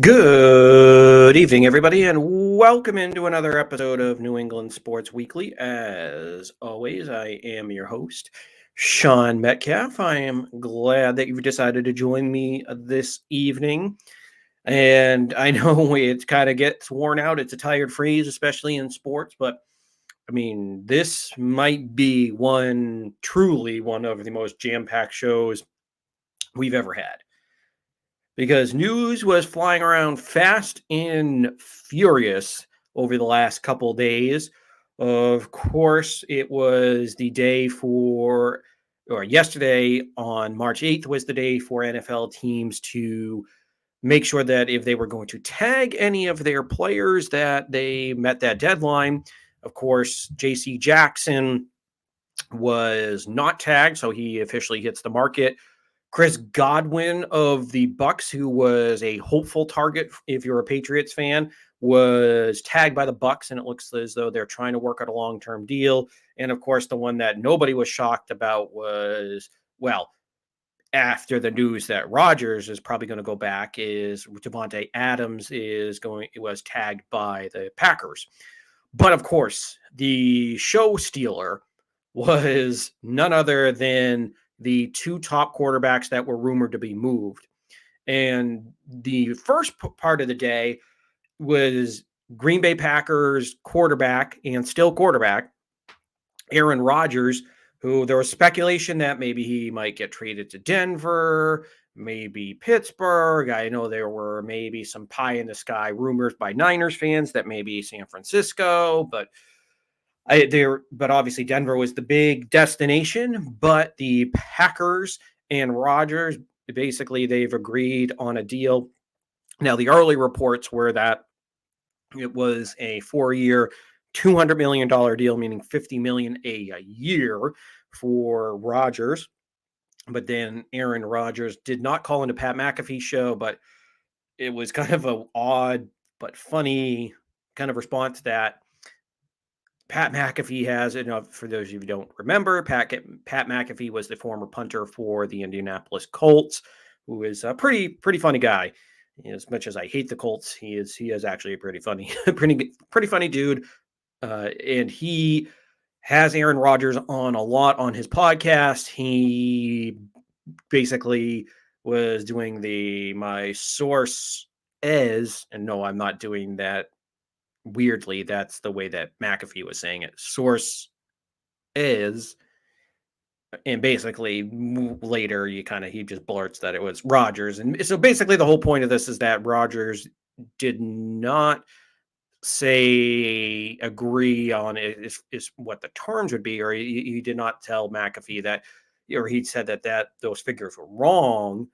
Good evening, everybody, and welcome into another episode of New England Sports Weekly. As always, I am your host, Sean Metcalf. I am glad that you've decided to join me this evening. And I know it kind of gets worn out. It's a tired phrase, especially in sports, but I mean, this might be truly one of the most jam-packed shows we've ever had, because news was flying around fast and furious over the last couple days. Of course, it was the day or yesterday on March 8th was the day for NFL teams to make sure that if they were going to tag any of their players, that they met that deadline. Of course, J.C. Jackson was not tagged, so he officially hits the market. Chris Godwin of the Bucks, who was a hopeful target if you're a Patriots fan, was tagged by the Bucks, and it looks as though they're trying to work out a long-term deal. And of course, the one that nobody was shocked about was, well, after the news that Rodgers is probably going to go back, is Devontae Adams was tagged by the Packers. But of course, the show stealer was none other than the two top quarterbacks that were rumored to be moved. And the first part of the day was Green Bay Packers quarterback and still quarterback, Aaron Rodgers, who there was speculation that maybe he might get traded to Denver, maybe Pittsburgh. I know there were maybe some pie in the sky rumors by Niners fans that maybe San Francisco, but obviously Denver was the big destination. But the Packers and Rodgers, basically they've agreed on a deal. Now, the early reports were that it was a 4-year, $200 million deal, meaning $50 million a year for Rodgers. But then Aaron Rodgers did not call into Pat McAfee's show, but it was kind of an odd but funny kind of response that Pat McAfee has. For those of you who don't remember, Pat McAfee was the former punter for the Indianapolis Colts, who is a pretty funny guy. As much as I hate the Colts, he is actually a pretty funny funny dude. And he has Aaron Rodgers on a lot on his podcast. He basically was doing my source is, and no, I'm not doing that weirdly. That's the way that McAfee was saying it. Source is, and basically later he just blurts that it was Rodgers. And so basically the whole point of this is that Rodgers did not agree on is what the terms would be, or he did not tell McAfee that, or he said that those figures were wrong.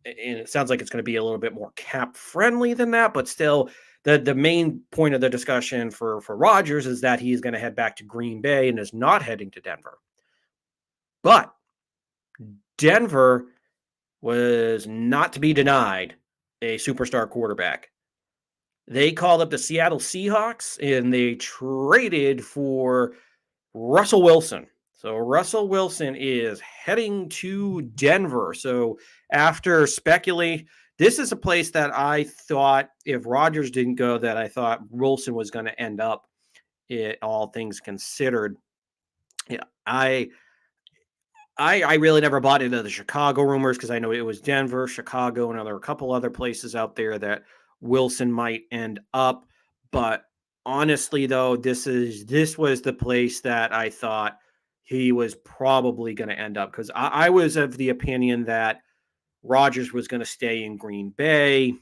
And it sounds like it's going to be a little bit more cap friendly than that, but still the main point of the discussion for Rodgers is that he's going to head back to Green Bay and is not heading to Denver. But Denver was not to be denied a superstar quarterback. They called up the Seattle Seahawks and they traded for Russell Wilson. So Russell Wilson is heading to Denver. So after speculate, this is a place that I thought, if Rodgers didn't go, that I thought Wilson was going to end up, all things considered. Yeah, I really never bought into the Chicago rumors, because I know it was Denver, Chicago, and there were a couple other places out there that Wilson might end up. But honestly, though, this was the place that I thought he was probably going to end up, because I was of the opinion that Rodgers was going to stay in Green Bay.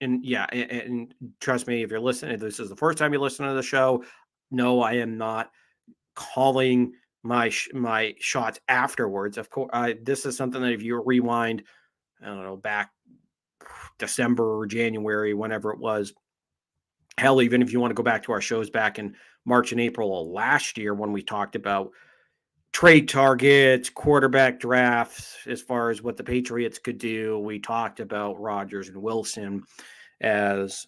And yeah, and trust me, if you're listening, if this is the first time you listen to the show, no, I am not calling my shots afterwards. Of course, this is something that if you rewind, I don't know, back December or January, whenever it was, hell, even if you want to go back to our shows back in March and April of last year, when we talked about trade targets, quarterback drafts, as far as what the Patriots could do, we talked about Rodgers and Wilson as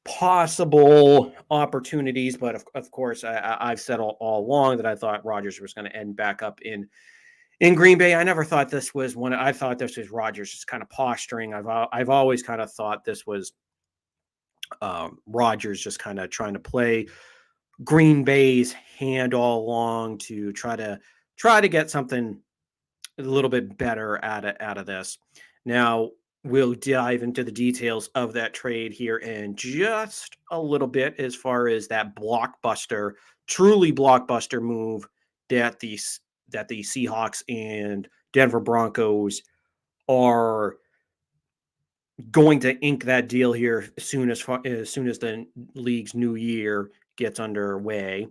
possible opportunities. But of course, I've said all along that I thought Rodgers was going to end back up in in Green Bay, I never thought this was one. I thought this was Rodgers just kind of posturing. I've always kind of thought this was Rodgers just kind of trying to play Green Bay's hand all along to try to get something a little bit better out of this. Now we'll dive into the details of that trade here in just a little bit, as far as that blockbuster, truly blockbuster move that the Seahawks and Denver Broncos are going to ink that deal here as soon as the league's new year gets underway.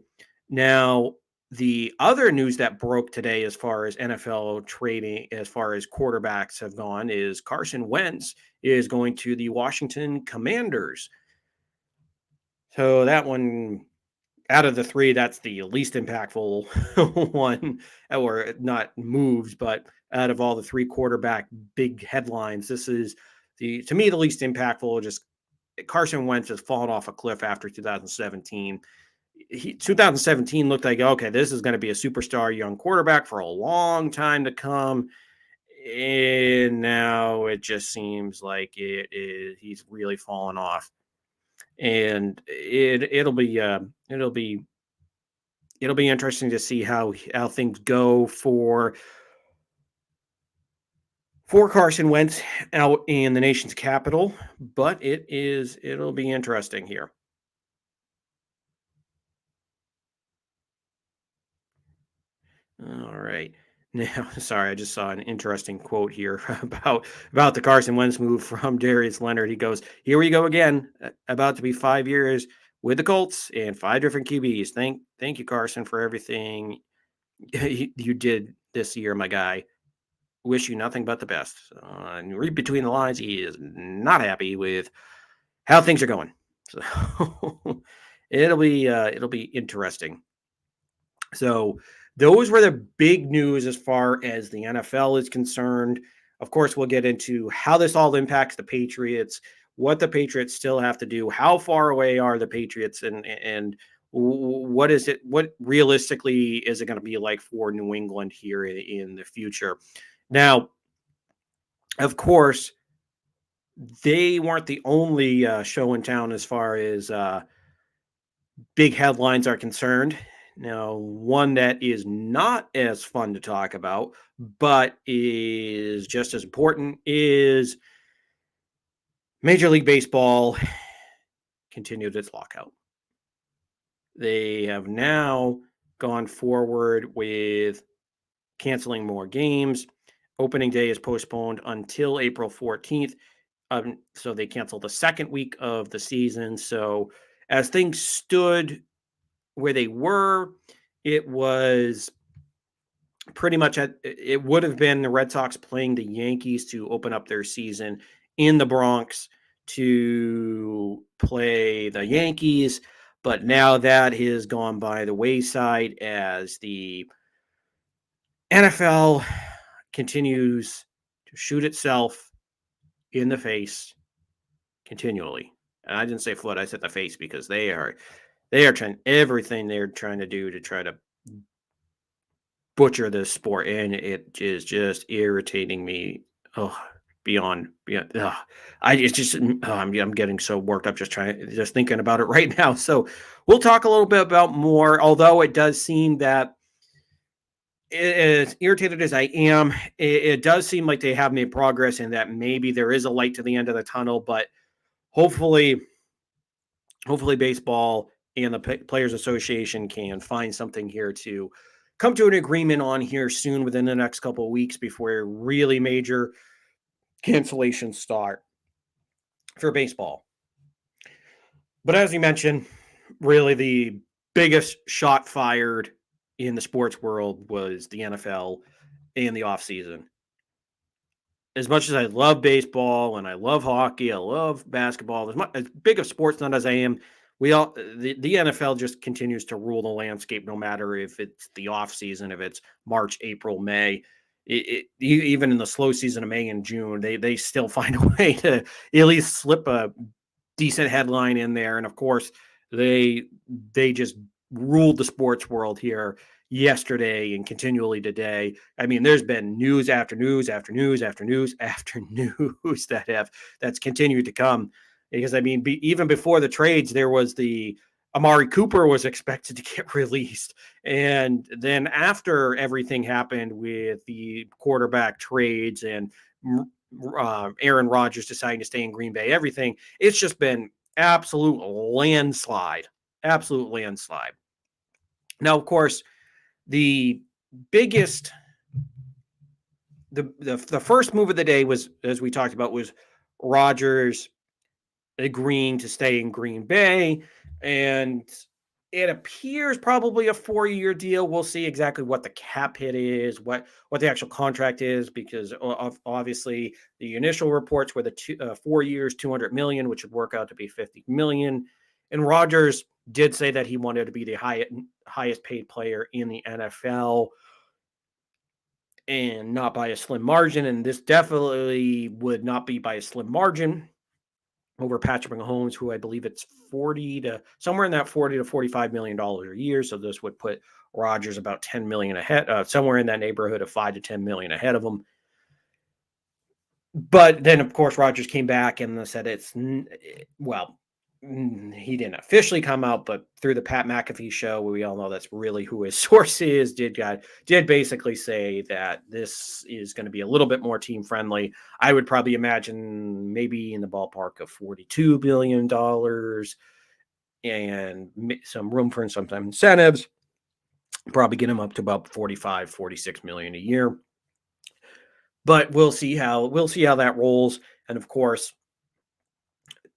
Now, the other news that broke today, as far as NFL trading, as far as quarterbacks have gone, is Carson Wentz is going to the Washington Commanders. So that one, out of the three, that's the least impactful one, or not moves, but out of all the three quarterback big headlines, this is to me, the least impactful. Just Carson Wentz has fallen off a cliff after 2017. 2017 looked like, okay, this is going to be a superstar young quarterback for a long time to come. And now it just seems like he's really fallen off. And it'll be interesting to see how things go for Carson Wentz out in the nation's capital, but it'll be interesting here. All right. Now, sorry, I just saw an interesting quote here about the Carson Wentz move from Darius Leonard. He goes, "Here we go again. About to be 5 years with the Colts and 5 different QBs. Thank you, Carson, for everything you did this year, my guy. Wish you nothing but the best." And read between the lines, he is not happy with how things are going. So it'll be interesting. So those were the big news as far as the NFL is concerned. Of course, we'll get into how this all impacts the Patriots, what the Patriots still have to do, how far away are the Patriots, and what is it? What realistically is it going to be like for New England here in the future? Now, of course, they weren't the only show in town as far as big headlines are concerned. Now, one that is not as fun to talk about, but is just as important, is Major League Baseball continued its lockout. They have now gone forward with canceling more games. Opening day is postponed until April 14th. So they canceled the second week of the season. So as things stood where they were, it was pretty much it would have been the Red Sox playing the Yankees to open up their season in the Bronx to play the Yankees. But now that has gone by the wayside as the NFL continues to shoot itself in the face continually. And I didn't say foot, I said the face, because they are trying everything they're trying to do to try to butcher this sport, and it is just irritating me. Oh, beyond. I'm getting so worked up just thinking about it right now. So we'll talk a little bit about more, although it does seem that, as irritated as I am, it does seem like they have made progress, and that maybe there is a light to the end of the tunnel. But hopefully baseball and the Players Association can find something here to come to an agreement on here soon, within the next couple of weeks, before really major cancellations start for baseball. But as we mentioned, really the biggest shot fired in the sports world was the NFL in the offseason. As much as I love baseball and I love hockey, I love basketball, as big of sports nut as I am, the NFL just continues to rule the landscape, no matter if it's the off season, if it's March, April, May. Even in the slow season of May and June, they still find a way to at least slip a decent headline in there. And of course, they just ruled the sports world here yesterday and continually today. I mean, there's been news after news after news after news after news that's continued to come. Because I mean, even before the trades, there was the Amari Cooper was expected to get released, and then after everything happened with the quarterback trades and Aaron Rodgers deciding to stay in Green Bay, everything, it's just been absolute landslide, absolute landslide. Now, of course, the biggest, the first move of the day was, as we talked about, was Rodgers agreeing to stay in Green Bay, and it appears probably a 4-year deal. We'll see exactly what the cap hit is, what the actual contract is, because obviously the initial reports were the 4 years, $200 million, which would work out to be $50 million. And Rodgers did say that he wanted to be the highest paid player in the NFL, and not by a slim margin. And this definitely would not be by a slim margin over Patrick Mahomes, who I believe it's 40 to somewhere in that $40 to $45 million a year. So this would put Rodgers about 10 million ahead, somewhere in that neighborhood of 5 to 10 million ahead of him. But then, of course, Rodgers came back and said he didn't officially come out, but through the Pat McAfee show, where we all know that's really who his source is, did basically say that this is going to be a little bit more team friendly. I would probably imagine maybe in the ballpark of $42 billion and some room for some incentives. Probably get him up to about 45, 46 million a year. But we'll see how that rolls. And of course,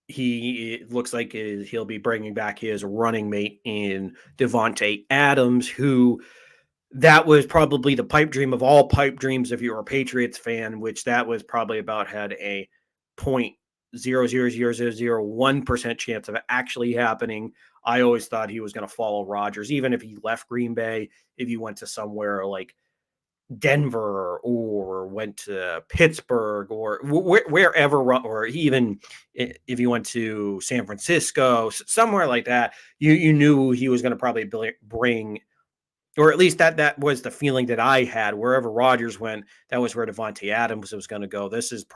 it looks like he'll be bringing back his running mate in Davante Adams, who that was probably the pipe dream of all pipe dreams if you're a Patriots fan, which that was probably about had a 0.00001% chance of actually happening. I always thought he was going to follow Rodgers, even if he left Green Bay, if he went to somewhere like Denver or went to Pittsburgh or wherever, or even if you went to San Francisco, somewhere like that, you knew he was going to probably bring, or at least that was the feeling that I had. Wherever Rodgers went, that was where Davante Adams was going to go. This is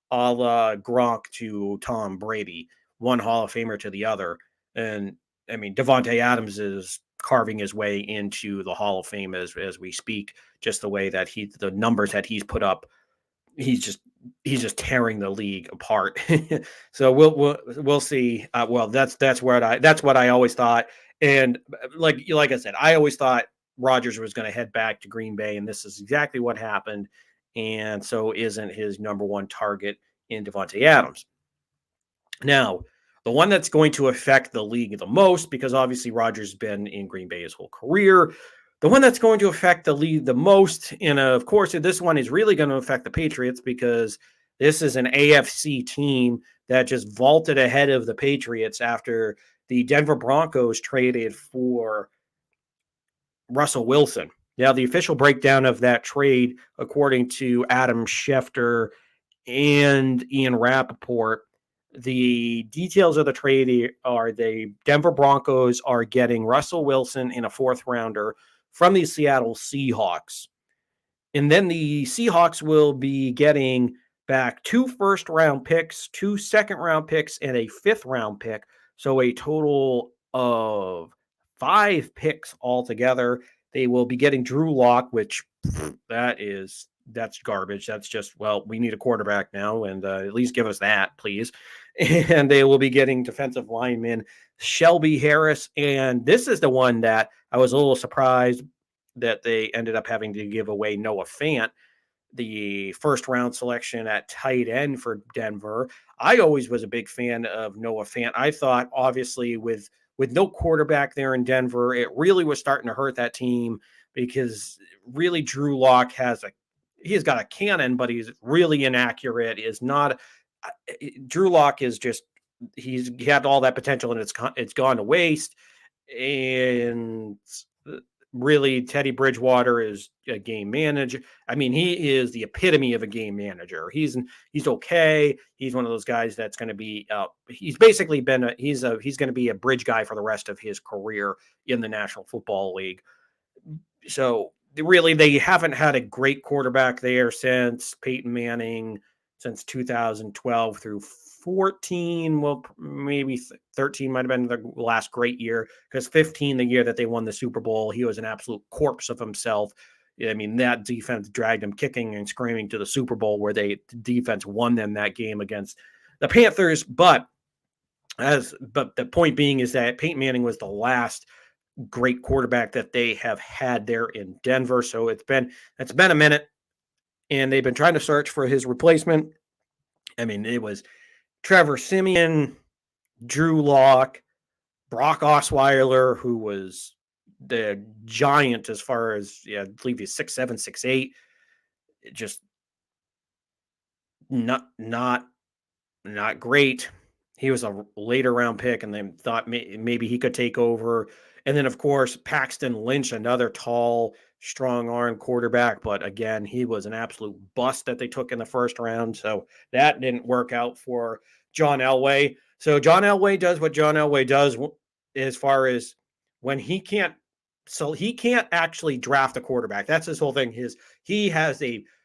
a la Gronk to Tom Brady, one Hall of Famer to the other. And I mean, Davante Adams is carving his way into the Hall of Fame as we speak. Just the way that the numbers that he's put up, he's just tearing the league apart. So we'll see. That's what I always thought. And like I said, I always thought Rodgers was going to head back to Green Bay, and this is exactly what happened. And so isn't his number one target in Davante Adams. Now, the one that's going to affect the league the most, because obviously Rodgers has been in Green Bay his whole career, the one that's going to affect the league the most, and of course, this one is really going to affect the Patriots, because this is an AFC team that just vaulted ahead of the Patriots after the Denver Broncos traded for Russell Wilson. Now, the official breakdown of that trade, according to Adam Schefter and Ian Rappaport, the details of the trade are the Denver Broncos are getting Russell Wilson in a 4th rounder from the Seattle Seahawks. And then the Seahawks will be getting back 2 first-round picks, 2 second-round picks, and a 5th-round pick. So a total of 5 picks altogether. They will be getting Drew Lock, which that's garbage. That's just, we need a quarterback now, and at least give us that, please. And they will be getting defensive lineman Shelby Harris. And this is the one that I was a little surprised that they ended up having to give away Noah Fant, the 1st-round selection at tight end for Denver. I always was a big fan of Noah Fant. I thought, obviously, with no quarterback there in Denver, it really was starting to hurt that team, because really Drew Lock he's got a cannon, but he's really inaccurate. Drew Lock is just, he had all that potential, and it's gone to waste. And really, Teddy Bridgewater is a game manager. I mean, he is the epitome of a game manager. He's okay. He's one of those guys that's going to be. He's basically been. He's going to be a bridge guy for the rest of his career in the National Football League. So really, they haven't had a great quarterback there since Peyton Manning, since 2012 through 14. Well, maybe 13 might have been the last great year, because 15, the year that they won the Super Bowl, he was an absolute corpse of himself. I mean, that defense dragged him kicking and screaming to the Super Bowl, where the defense won them that game against the Panthers. But the point being is that Peyton Manning was the last great quarterback that they have had there in Denver. So it's been a minute, and they've been trying to search for his replacement. I mean, it was Trevor Siemian, Drew Lock, Brock Osweiler, who was the giant as far as, I believe he's 6'7", 6'8". Just not great. He was a later round pick, and they thought maybe he could take over. And then, of course, Paxton Lynch, another tall, strong arm quarterback. But again, he was an absolute bust that they took in the first round. So that didn't work out for John Elway. So John Elway does what John Elway does as far as when he can't. So he can't actually draft a quarterback. That's his whole thing. He has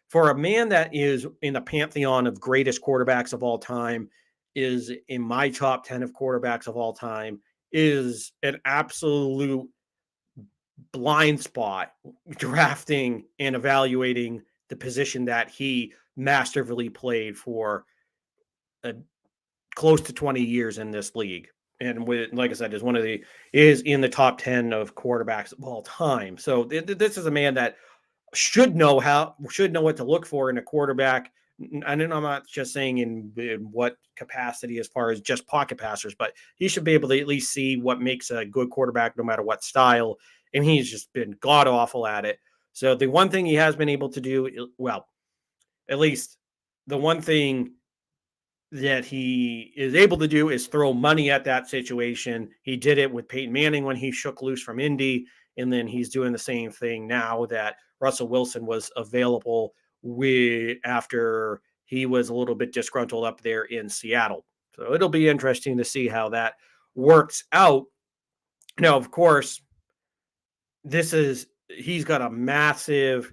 for a man that is in the pantheon of greatest quarterbacks of all time, is in my top 10 of quarterbacks of all time, is an absolute blind spot drafting and evaluating the position that he masterfully played for close to 20 years in this league. And like I said, is in the top 10 of quarterbacks of all time. So this is a man that should know what to look for in a quarterback. And I'm not just saying in what capacity as far as just pocket passers, but he should be able to at least see what makes a good quarterback no matter what style. And he's just been god awful at it. So the one thing he has been able to do, well, at least the one thing that he is able to do is throw money at that situation. He did it with Peyton Manning when he shook loose from Indy, and then he's doing the same thing now that Russell Wilson was available after he was a little bit disgruntled up there in Seattle. So it'll be interesting to see how that works out. Now, of course, he's got a massive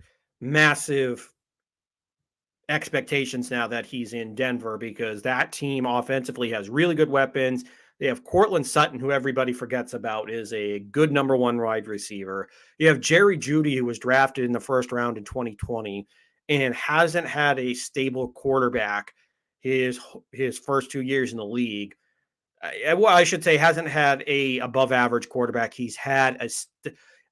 expectations now that he's in Denver, because that team offensively has really good weapons. They have Cortland Sutton, who everybody forgets about, is a good number one wide receiver. You have Jerry Jeudy, who was drafted in the first round in 2020 and hasn't had a stable quarterback his first 2 years in the league. I should say hasn't had a above average quarterback. He's had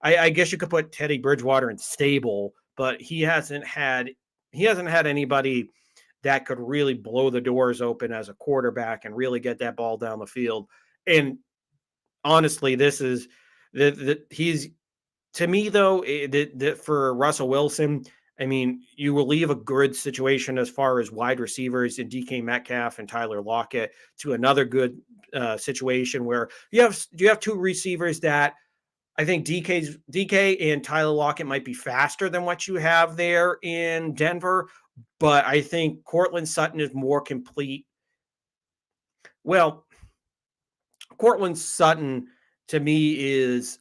I guess you could put Teddy Bridgewater in stable, but he hasn't had anybody that could really blow the doors open as a quarterback and really get that ball down the field. And honestly, he's, to me though, for Russell Wilson, I mean, you will leave a good situation as far as wide receivers in DK Metcalf and Tyler Lockett to another good situation where you have two receivers that I think DK and Tyler Lockett might be faster than what you have there in Denver, but I think Cortland Sutton is more complete. Well, Cortland Sutton to me is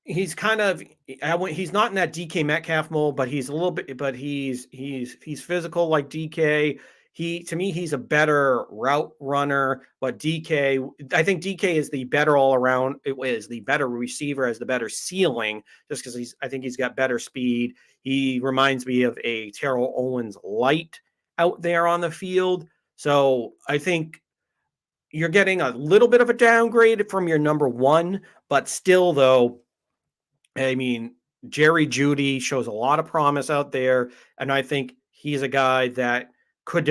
he's not in that DK Metcalf mold, but he's a little bit, but he's physical like DK. To me, he's a better route runner, but I think DK is the better all around. It is the better receiver, has the better ceiling, just because I think he's got better speed. He reminds me of a Terrell Owens light out there on the field. So I think you're getting a little bit of a downgrade from your number one, but still though, I mean, Jerry Jeudy shows a lot of promise out there, and I think he's a guy that could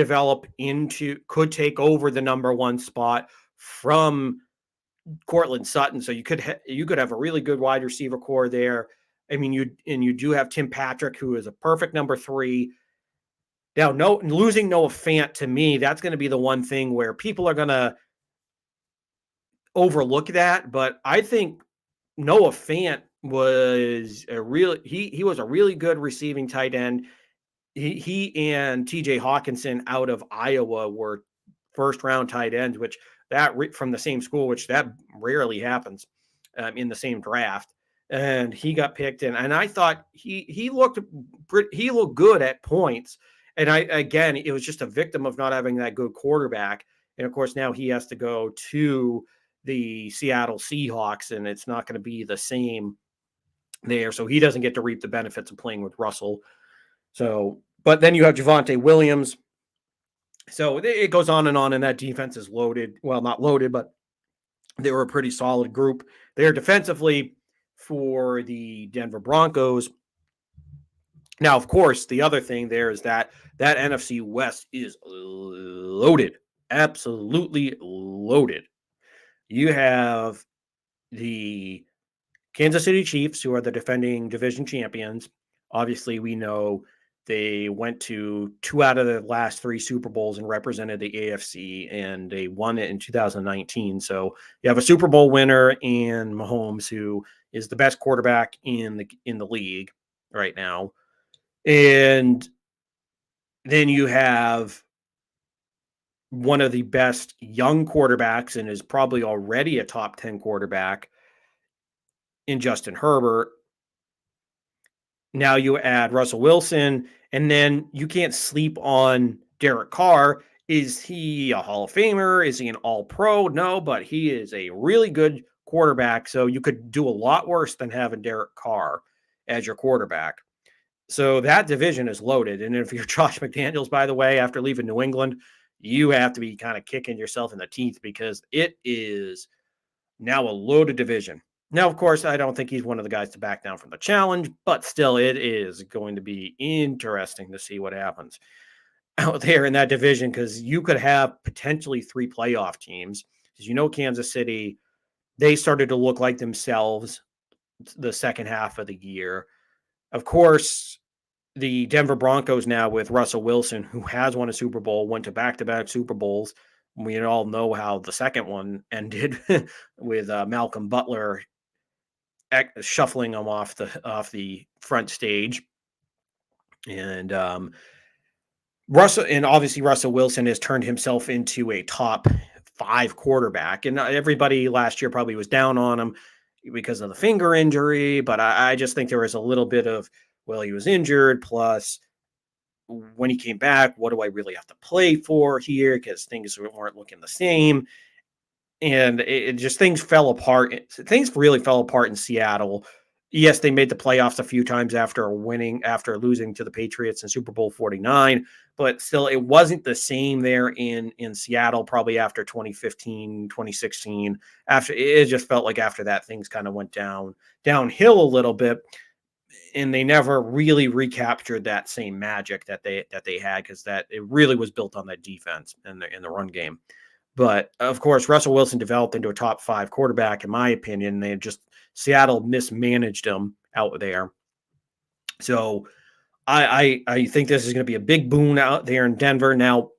could take over the number one spot from Cortland Sutton. So you could have a really good wide receiver core there. I mean, you do have Tim Patrick, who is a perfect number three. Now, losing Noah Fant, to me, that's going to be the one thing where people are going to overlook that. But I think Noah Fant was he was a really good receiving tight end. He and TJ Hawkinson out of Iowa were first round tight ends, which from the same school, which that rarely happens. in the same draft, and he got picked. And I thought he looked good at points. And again, it was just a victim of not having that good quarterback. And of course, now he has to go to the Seattle Seahawks, and it's not going to be the same there. So he doesn't get to reap the benefits of playing with Russell. So, but then you have Javonte Williams. So it goes on, and that defense is loaded. Well, not loaded, but they were a pretty solid group. They're defensively for the Denver Broncos. Now, of course, the other thing there is that NFC West is loaded, absolutely loaded. You have the Kansas City Chiefs, who are the defending division champions. Obviously, we know they went to 2 out of the last 3 Super Bowls and represented the AFC, and they won it in 2019. So you have a Super Bowl winner in Mahomes, who is the best quarterback in the league right now. And then you have one of the best young quarterbacks, and is probably already a top 10 quarterback, in Justin Herbert. Now you add Russell Wilson, and then you can't sleep on Derek Carr. Is he a Hall of Famer? Is he an All-Pro? No, but he is a really good quarterback. So you could do a lot worse than having Derek Carr as your quarterback. So that division is loaded. And if you're Josh McDaniels, by the way, after leaving New England, you have to be kind of kicking yourself in the teeth, because it is now a loaded division. Now, of course, I don't think he's one of the guys to back down from the challenge, but still, it is going to be interesting to see what happens out there in that division, because you could have potentially 3 playoff teams. As you know, Kansas City, they started to look like themselves the second half of the year. Of course, the Denver Broncos now with Russell Wilson, who has won a Super Bowl, went to back-to-back Super Bowls. We all know how the second one ended with Malcolm Butler shuffling him off the front stage. And obviously Russell Wilson has turned himself into a top 5 quarterback. And everybody last year probably was down on him because of the finger injury. But I just think there was a little bit of, well, he was injured. Plus, when he came back, what do I really have to play for here? Because things weren't looking the same. And it just, things fell apart. Things really fell apart in Seattle. Yes, they made the playoffs a few times after losing to the Patriots in Super Bowl 49, but still it wasn't the same there in Seattle, probably after 2015, 2016. After it just felt like after that, things kind of went downhill a little bit, and they never really recaptured that same magic that they had, because that it really was built on that defense and the run game. But of course, Russell Wilson developed into a top 5 quarterback, in my opinion. Seattle mismanaged him out there. So I think this is going to be a big boon out there in Denver. Now,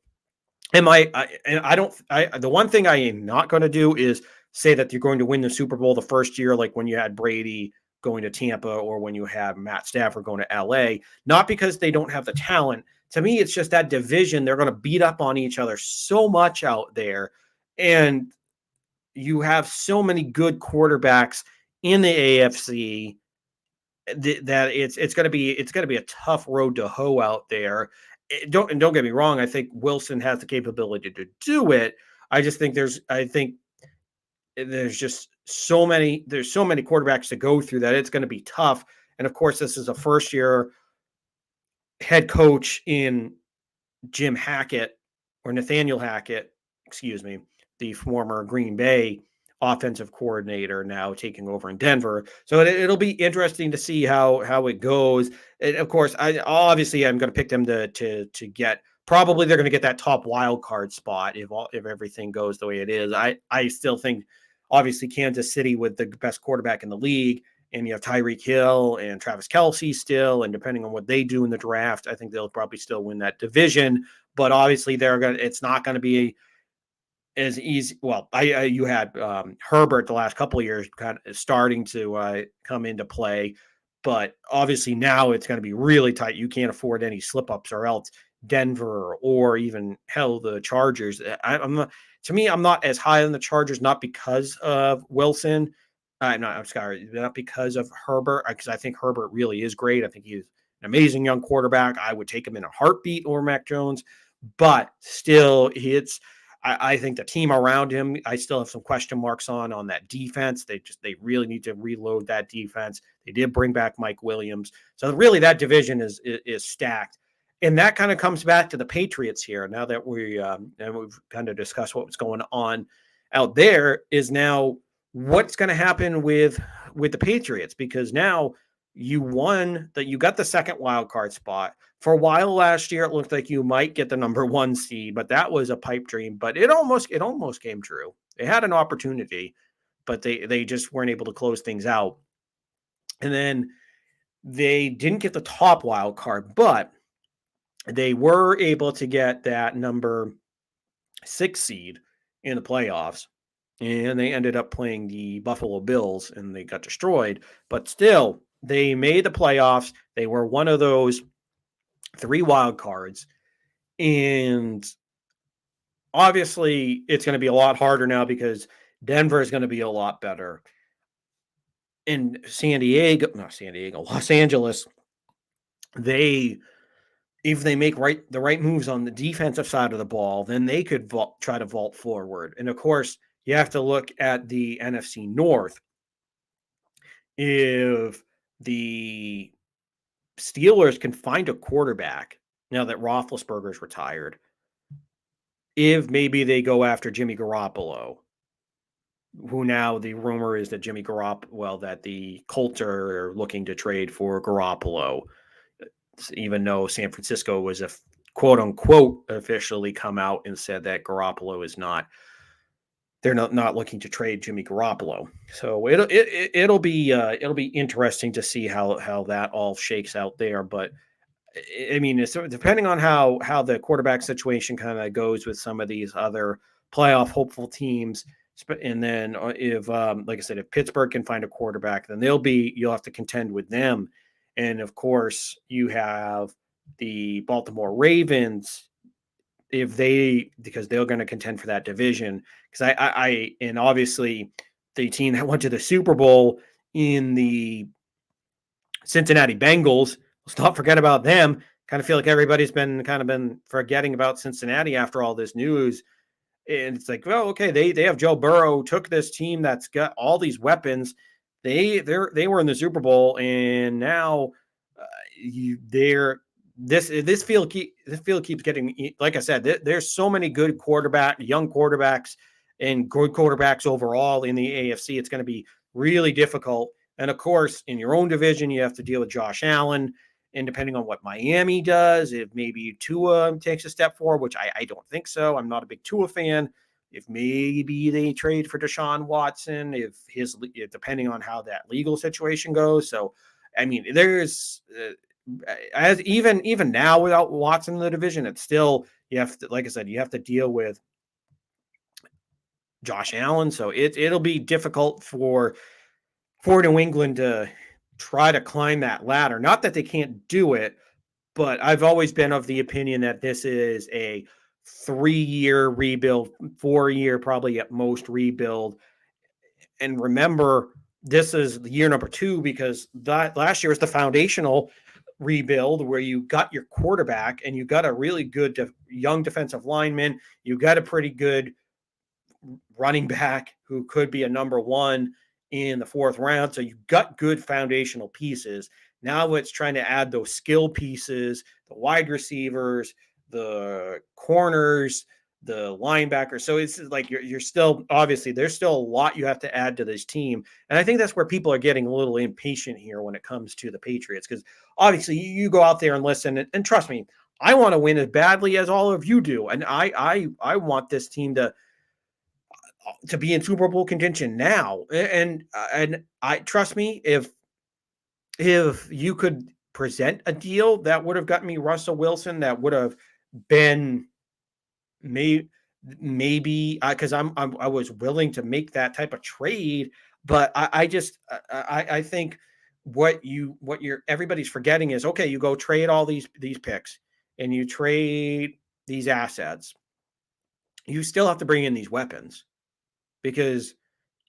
the one thing I am not going to do is say that you're going to win the Super Bowl the first year, like when you had Brady going to Tampa, or when you have Matt Stafford going to LA, not because they don't have the talent. To me, it's just that division. They're going to beat up on each other so much out there. And you have so many good quarterbacks in the AFC that it's going to be a tough road to hoe out there. Don't get me wrong. I think Wilson has the capability to do it. I just think there's just so many quarterbacks to go through that it's going to be tough. And of course, this is a first year head coach in Nathaniel Hackett, excuse me, the former Green Bay offensive coordinator, now taking over in Denver. So it'll be interesting to see how it goes. And of course, I'm going to pick them to get, probably they're going to get that top wild card spot if everything goes the way it is. I still think, obviously, Kansas City with the best quarterback in the league, and you have Tyreek Hill and Travis Kelce still, and depending on what they do in the draft, I think they'll probably still win that division. But obviously, it's not going to be as easy. Well, you had Herbert the last couple of years kind of starting to come into play, but obviously now it's going to be really tight. You can't afford any slip ups, or else Denver, or even hell, the Chargers. I'm not as high on the Chargers, not because of Wilson, I'm sorry, not because of Herbert, because I think Herbert really is great. I think he's an amazing young quarterback. I would take him in a heartbeat over Mac Jones, but still, I think the team around him, I still have some question marks on that defense. They really need to reload that defense. They did bring back Mike Williams, so really that division is stacked. And that kind of comes back to the Patriots here. Now that and we've kind of discussed what was going on out there, is now what's going to happen with the Patriots, because now you got the second wild card spot. For a while last year, it looked like you might get the number 1 seed, but that was a pipe dream. But it almost came true. They had an opportunity, but they just weren't able to close things out. And then they didn't get the top wild card, but they were able to get that number 6 seed in the playoffs. And they ended up playing the Buffalo Bills and they got destroyed. But still, they made the playoffs. They were one of those 3 wild cards. And obviously, it's going to be a lot harder now because Denver is going to be a lot better. In Los Angeles, if they make the right moves on the defensive side of the ball, then they could try to vault forward. And of course, you have to look at the NFC North. If the Steelers can find a quarterback now that Roethlisberger's retired, if maybe they go after Jimmy Garoppolo, who now the rumor is that that the Colts are looking to trade for Garoppolo, even though San Francisco was a quote unquote officially come out and said that Garoppolo is not. They're not looking to trade Jimmy Garoppolo, so it'll be interesting to see how that all shakes out there. But I mean, it's depending on how the quarterback situation kind of goes with some of these other playoff hopeful teams. And then if, like I said, if Pittsburgh can find a quarterback, then you'll have to contend with them. And of course, you have the Baltimore Ravens because they're going to contend for that division. Because and obviously the team that went to the Super Bowl in the Cincinnati Bengals, let's not forget about them. Kind of feel like everybody's been forgetting about Cincinnati after all this news. And it's like, well, okay, they have Joe Burrow, took this team that's got all these weapons. They were in the Super Bowl, and now this field keeps getting, like I said, there's so many good young quarterbacks, and good quarterbacks overall in the AFC. It's going to be really difficult. And of course, in your own division, you have to deal with Josh Allen. And depending on what Miami does, if maybe Tua takes a step forward, which I don't think so. I'm not a big Tua fan. If maybe they trade for Deshaun Watson, depending on how that legal situation goes. So, I mean, there's as even now without Watson in the division, it's still, you have to, like I said, you have to deal with Josh Allen. So it'll be difficult for New England to try to climb that ladder. Not that they can't do it, but I've always been of the opinion that this is a 3-year rebuild, 4-year probably at most rebuild. And remember, this is year number 2 because that last year was the foundational rebuild where you got your quarterback and you got a really good young defensive lineman. You got a pretty good running back who could be a number 1 in the 4th round. So you got good foundational pieces. Now it's trying to add those skill pieces, the wide receivers, the corners, the linebackers. So it's like you're still, obviously there's still a lot you have to add to this team. And I think that's where people are getting a little impatient here when it comes to the Patriots, because obviously you go out there and listen, and trust me, I want to win as badly as all of you do. And I want this team to be in Super Bowl contention now. And I trust me, if you could present a deal that would have gotten me Russell Wilson, that would have been maybe because I was willing to make that type of trade, but I think what everybody's forgetting is, okay, you go trade all these picks and you trade these assets, you still have to bring in these weapons, because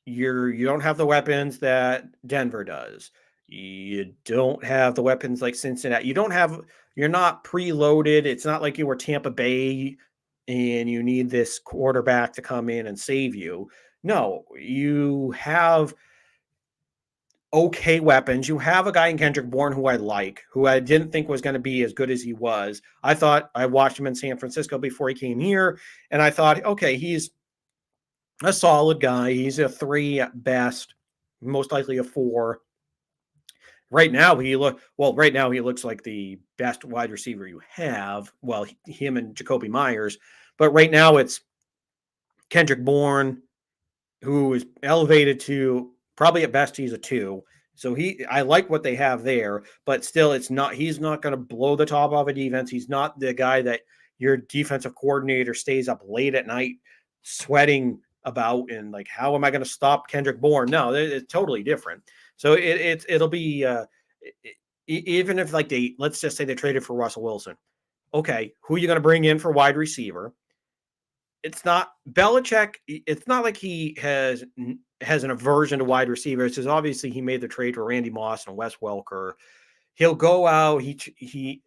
You don't have the weapons that Denver does. You don't have the weapons like Cincinnati. You're not preloaded. It's not like you were Tampa Bay and you need this quarterback to come in and save you. No, you have okay weapons. You have a guy in Kendrick Bourne who who I didn't think was going to be as good as he was. I watched him in San Francisco before he came here, and I thought, okay, he's a solid guy. He's a 3 at best, most likely a 4. Right now, right now he looks like the best wide receiver you have. Well, him and Jacoby Myers, but right now it's Kendrick Bourne, who is elevated to probably at best he's a 2. So I like what they have there, but still he's not going to blow the top off a defense. He's not the guy that your defensive coordinator stays up late at night sweating about and like, how am I going to stop Kendrick Bourne? No, it's totally different. So it'll be even if like let's just say they traded for Russell Wilson. Okay, who are you going to bring in for wide receiver? It's not Belichick. It's not like he has an aversion to wide receivers. Because obviously he made the trade for Randy Moss and Wes Welker. He'll go out. He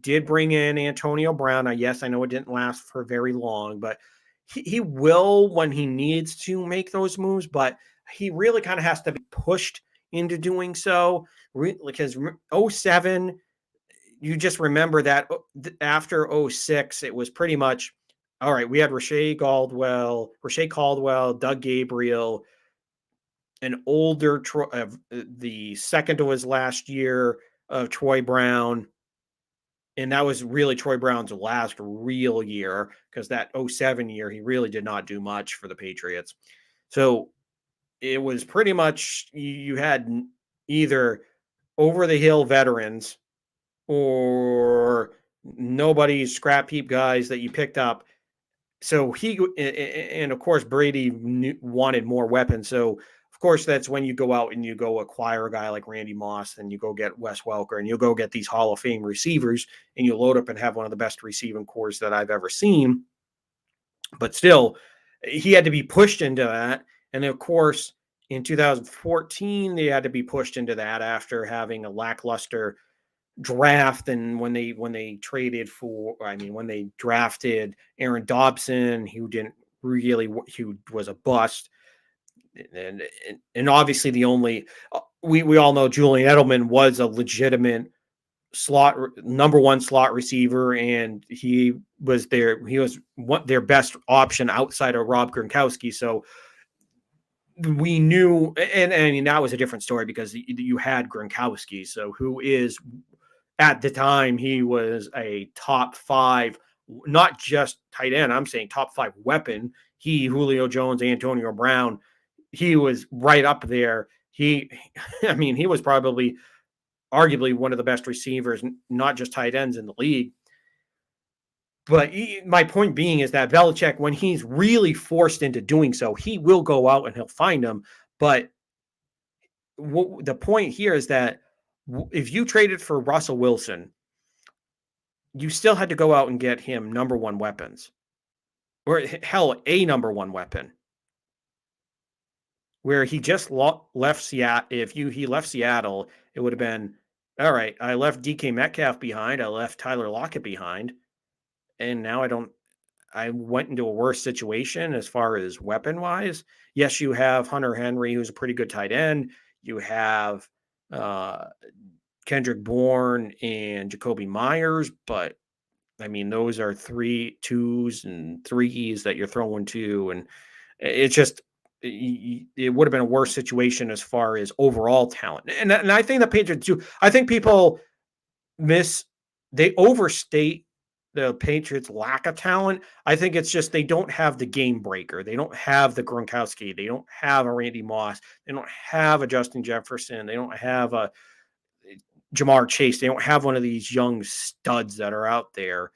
did bring in Antonio Brown. Yes, I know it didn't last for very long, but he will when he needs to make those moves. But he really kind of has to be pushed into doing so, because 07, you just remember that after 06, it was pretty much, all right, we had Rashay Caldwell, Doug Gabriel, an older, the second to his last year of Troy Brown. And that was really Troy Brown's last real year, because that 07 year, he really did not do much for the Patriots. So it was pretty much, you had either over the hill veterans or nobody's scrap heap guys that you picked up. So and of course, Brady wanted more weapons. So of course, that's when you go out and you go acquire a guy like Randy Moss, and you go get Wes Welker, and you go get these Hall of Fame receivers, and you load up and have one of the best receiving cores that I've ever seen. But still, he had to be pushed into that. And of course, in 2014, they had to be pushed into that after having a lackluster draft. And when they when they drafted Aaron Dobson, who was a bust. And obviously we all know Julian Edelman was a legitimate number 1 slot receiver, and he was their best option outside of Rob Gronkowski. So we knew, and I mean, that was a different story because you had Gronkowski, so who is, at the time, he was a top 5, not just tight end, I'm saying top 5 weapon. Julio Jones, Antonio Brown, he was right up there. He was probably arguably one of the best receivers, not just tight ends, in the league. But my point being is that Belichick, when he's really forced into doing so, he will go out and he'll find them. But the point here is that if you traded for Russell Wilson, you still had to go out and get him number 1 weapons, or hell, a number 1 weapon. Where he just left Seattle. If he left Seattle, it would have been, all right, I left DK Metcalf behind. I left Tyler Lockett behind. And now I went into a worse situation as far as weapon wise. Yes, you have Hunter Henry, who's a pretty good tight end. You have Kendrick Bourne and Jacoby Myers, but I mean, those are 3 2s and 3s that you're throwing to. And it's just, it would have been a worse situation as far as overall talent. And I think the Patriots do. I think people they overstate the Patriots' lack of talent. I think it's just they don't have the game breaker. They don't have the Gronkowski. They don't have a Randy Moss. They don't have a Justin Jefferson. They don't have a Jamar Chase. They don't have one of these young studs that are out there,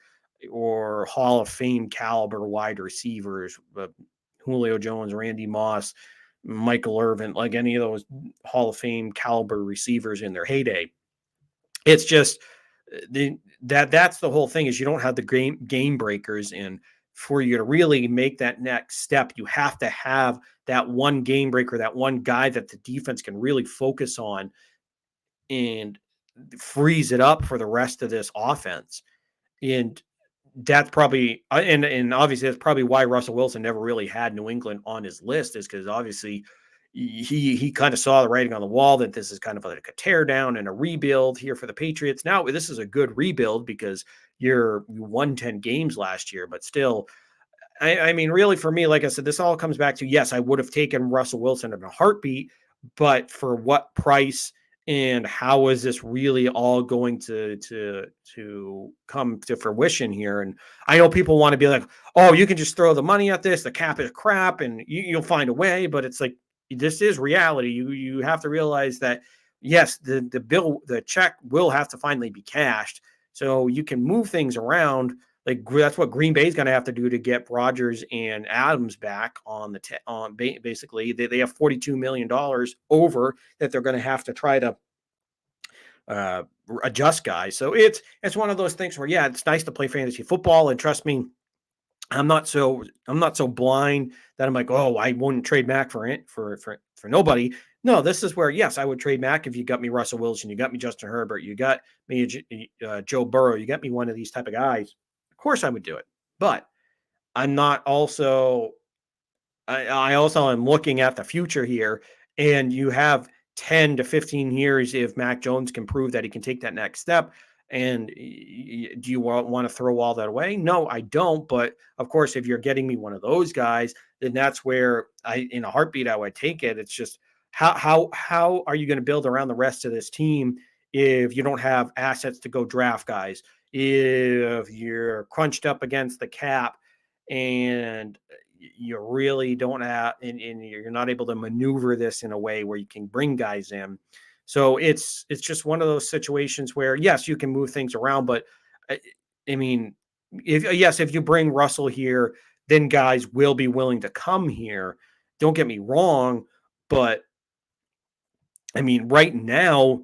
or Hall of Fame caliber wide receivers, Julio Jones, Randy Moss, Michael Irvin, like any of those Hall of Fame caliber receivers in their heyday. It's just that's the whole thing, is you don't have the game breakers. And for you to really make that next step, you have to have one game breaker, that one guy that the defense can really focus on and freeze it up for the rest of this offense. And that's probably and obviously that's probably why Russell Wilson never really had New England on his list, is because obviously he kind of saw the writing on the wall that this is kind of like a tear down and a rebuild here for the Patriots. Now this is a good rebuild because you won 10 games last year, but still, I mean, really, for me, like I said, this all comes back to, yes, I would have taken Russell Wilson in a heartbeat, but for what price, and how is this really all going to come to fruition here? And I know people want to be like, oh, you can just throw the money at this, the cap is crap, and you'll find a way. But it's like, this is reality. You have to realize that, yes, the check will have to finally be cashed, so you can move things around. Like, that's what Green Bay is going to have to do to get Rodgers and Adams back on basically they have $42 million over that they're going to have to try to uh, adjust guys. So it's one of those things where, yeah, it's nice to play fantasy football, and trust me, I'm not so blind that I'm like, oh, I wouldn't trade Mac for nobody. No, this is where, yes, I would trade Mac if you got me Russell Wilson, you got me Justin Herbert, you got me Joe Burrow, you got me one of these type of guys. Of course, I would do it, but I'm not also. I also am looking at the future here, and you have 10 to 15 years if Mac Jones can prove that he can take that next step. And do you want to throw all that away? No, I don't. But of course, if you're getting me one of those guys, then that's where in a heartbeat, I would take it. It's just, how are you going to build around the rest of this team if you don't have assets to go draft guys? If you're crunched up against the cap and you really don't have, and you're not able to maneuver this in a way where you can bring guys in. So it's just one of those situations where, yes, you can move things around, but I mean, if you bring Russell here, then guys will be willing to come here. Don't get me wrong, but I mean, right now,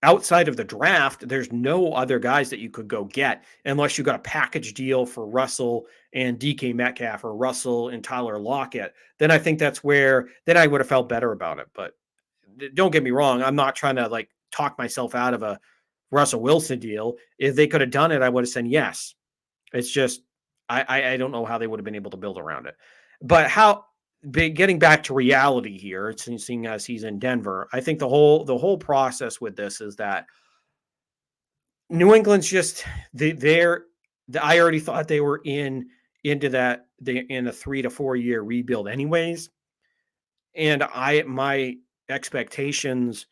outside of the draft, there's no other guys that you could go get unless you got a package deal for Russell and DK Metcalf, or Russell and Tyler Lockett. Then I think that's where then I would have felt better about it. But don't get me wrong, I'm not trying to like talk myself out of a Russell Wilson deal. If they could have done it, I would have said yes. It's just I don't know how they would have been able to build around it. But getting back to reality here, seeing as he's in Denver, I think the whole process with this is that New England's just I already thought they were into that in a 3 to 4 year rebuild anyways, and my expectations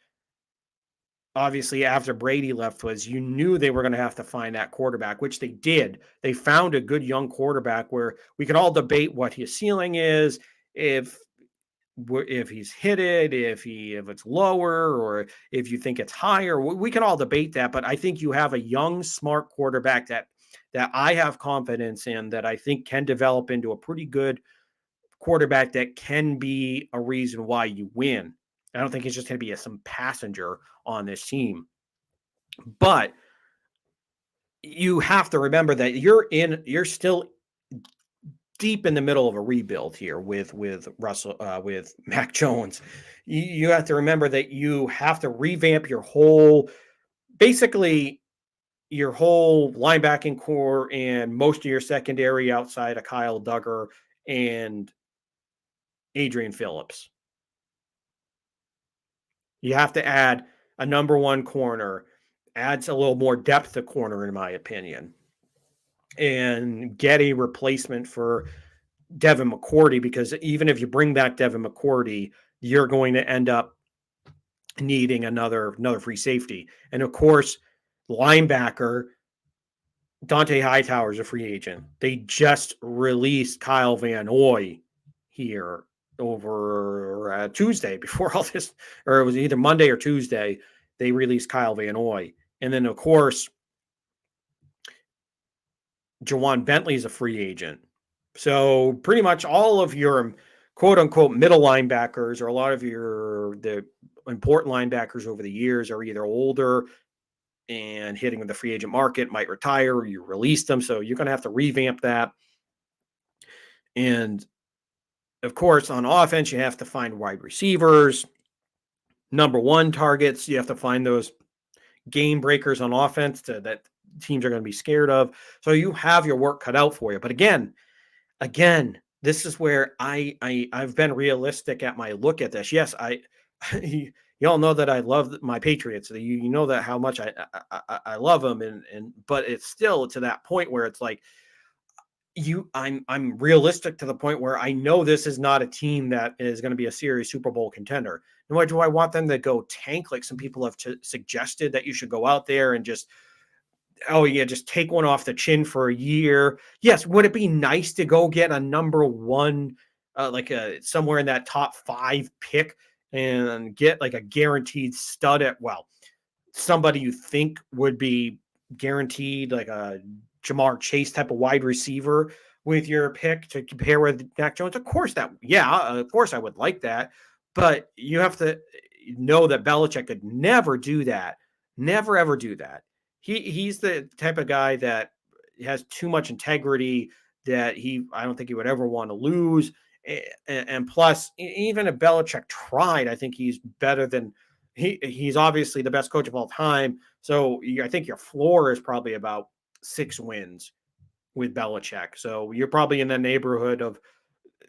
obviously after Brady left was, you knew they were going to have to find that quarterback, which they did. They found a good young quarterback where we can all debate what his ceiling is, if he's hit it, if it's lower, or if you think it's higher. We can all debate that, but I think you have a young, smart quarterback that I have confidence in, that I think can develop into a pretty good quarterback that can be a reason why you win. I don't think he's just going to be some passenger on this team. But you have to remember that you're still deep in the middle of a rebuild here with Russell, with Mac Jones. You have to remember that you have to revamp basically your whole linebacking core and most of your secondary outside of Kyle Duggar and Adrian Phillips. You have to add a number one corner, adds a little more depth to corner, in my opinion, and get a replacement for Devin McCourty, because even if you bring back Devin McCourty, you're going to end up needing another free safety. And of course, linebacker Dante Hightower is a free agent. They just released Kyle Van Noy here over Tuesday before all this, or it was either Monday or Tuesday. They released Kyle Van Noy. And then, of course, Jawan Bentley is a free agent. So pretty much all of your quote unquote middle linebackers, or a lot of the important linebackers over the years, are either older and hitting the free agent market, might retire, or you release them. So you're going to have to revamp that. And of course, on offense, you have to find wide receivers, number one targets. You have to find those game breakers on offense that teams are going to be scared of. So you have your work cut out for you. But again, this is where I've been realistic at my look at this. Yes, you all know that I love my Patriots. You know that how much I love them, but it's still to that point where it's like I'm realistic to the point where I know this is not a team that is going to be a serious Super Bowl contender. Nor do I want them to go tank like some people have suggested that you should go out there and just just take one off the chin for a year. Yes, would it be nice to go get a number one, somewhere in that top 5 pick and get like a guaranteed stud somebody you think would be guaranteed like a Jamar Chase type of wide receiver with your pick to compare with Mac Jones? Of course of course I would like that, but you have to know that Belichick could never do that. Never ever do that. He's the type of guy that has too much integrity that I don't think he would ever want to lose. And plus, even if Belichick tried, I think he's better than he's obviously the best coach of all time. So I think your floor is probably about 6 wins with Belichick. So you're probably in the neighborhood of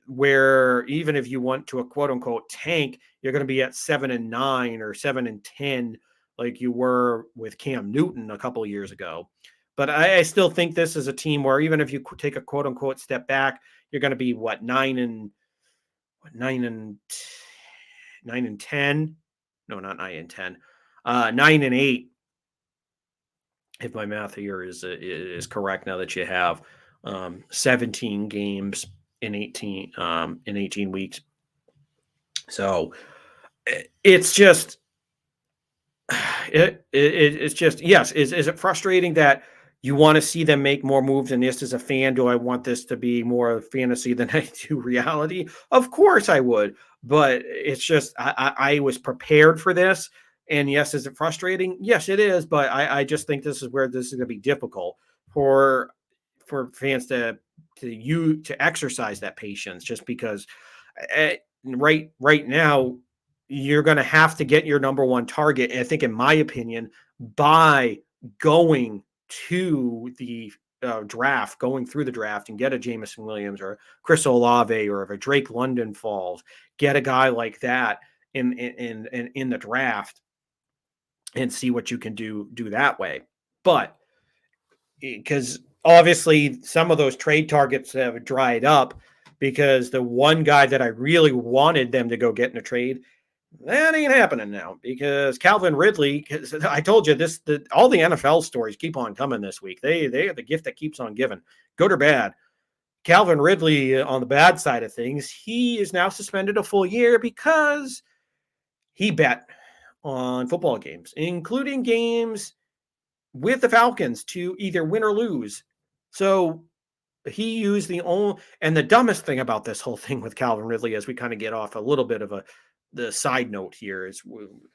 where even if you want to a quote unquote tank, you're going to be at 7-9 or 7-10, like you were with Cam Newton a couple of years ago. But I still think this is a team where even if you take a quote unquote step back, you're going to be 9-10. No, not 9-10. 9-8. If my math here is correct, now that you have 17 games in 18 weeks. So it's just it's just yes. Is it frustrating that you want to see them make more moves? And yes, as a fan, do I want this to be more fantasy than I do reality? Of course I would, but it's just I was prepared for this. And yes, is it frustrating? Yes, it is. But I just think this is where this is going to be difficult for fans to exercise that patience, just because right now you're going to have to get your number one target. And I think, in my opinion, by going to the draft, going through the draft and get a Jameson Williams or Chris Olave, or if a Drake London falls, get a guy like that in the draft and see what you can do that way. But because obviously some of those trade targets have dried up, because the one guy that I really wanted them to go get in a trade, that ain't happening now, because Calvin Ridley, I told you this, all the NFL stories keep on coming this week. They are the gift that keeps on giving, good or bad. Calvin Ridley, on the bad side of things, he is now suspended a full year because he bet on football games, including games with the Falcons, to either win or lose. So he used and the dumbest thing about this whole thing with Calvin Ridley, as we kind of get off a little bit of the side note here, is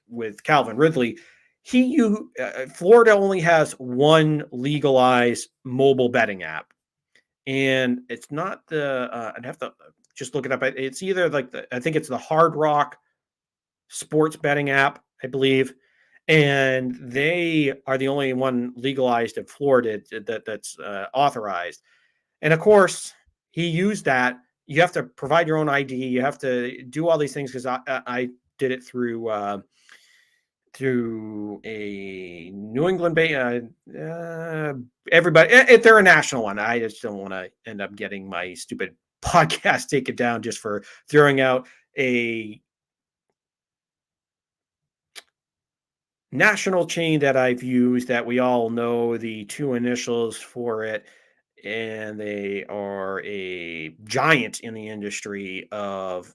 with Calvin Ridley, Florida only has one legalized mobile betting app, and it's not I'd have to just look it up. It's either I think it's the Hard Rock sports betting app, I believe, and they are the only one legalized in Florida that's authorized. And of course, he used that. You have to provide your own ID. You have to do all these things, because I did it through a New England everybody. If they're a national one, I just don't want to end up getting my stupid podcast taken down just for throwing out a national chain that I've used, that we all know the 2 initials for it, and they are a giant in the industry of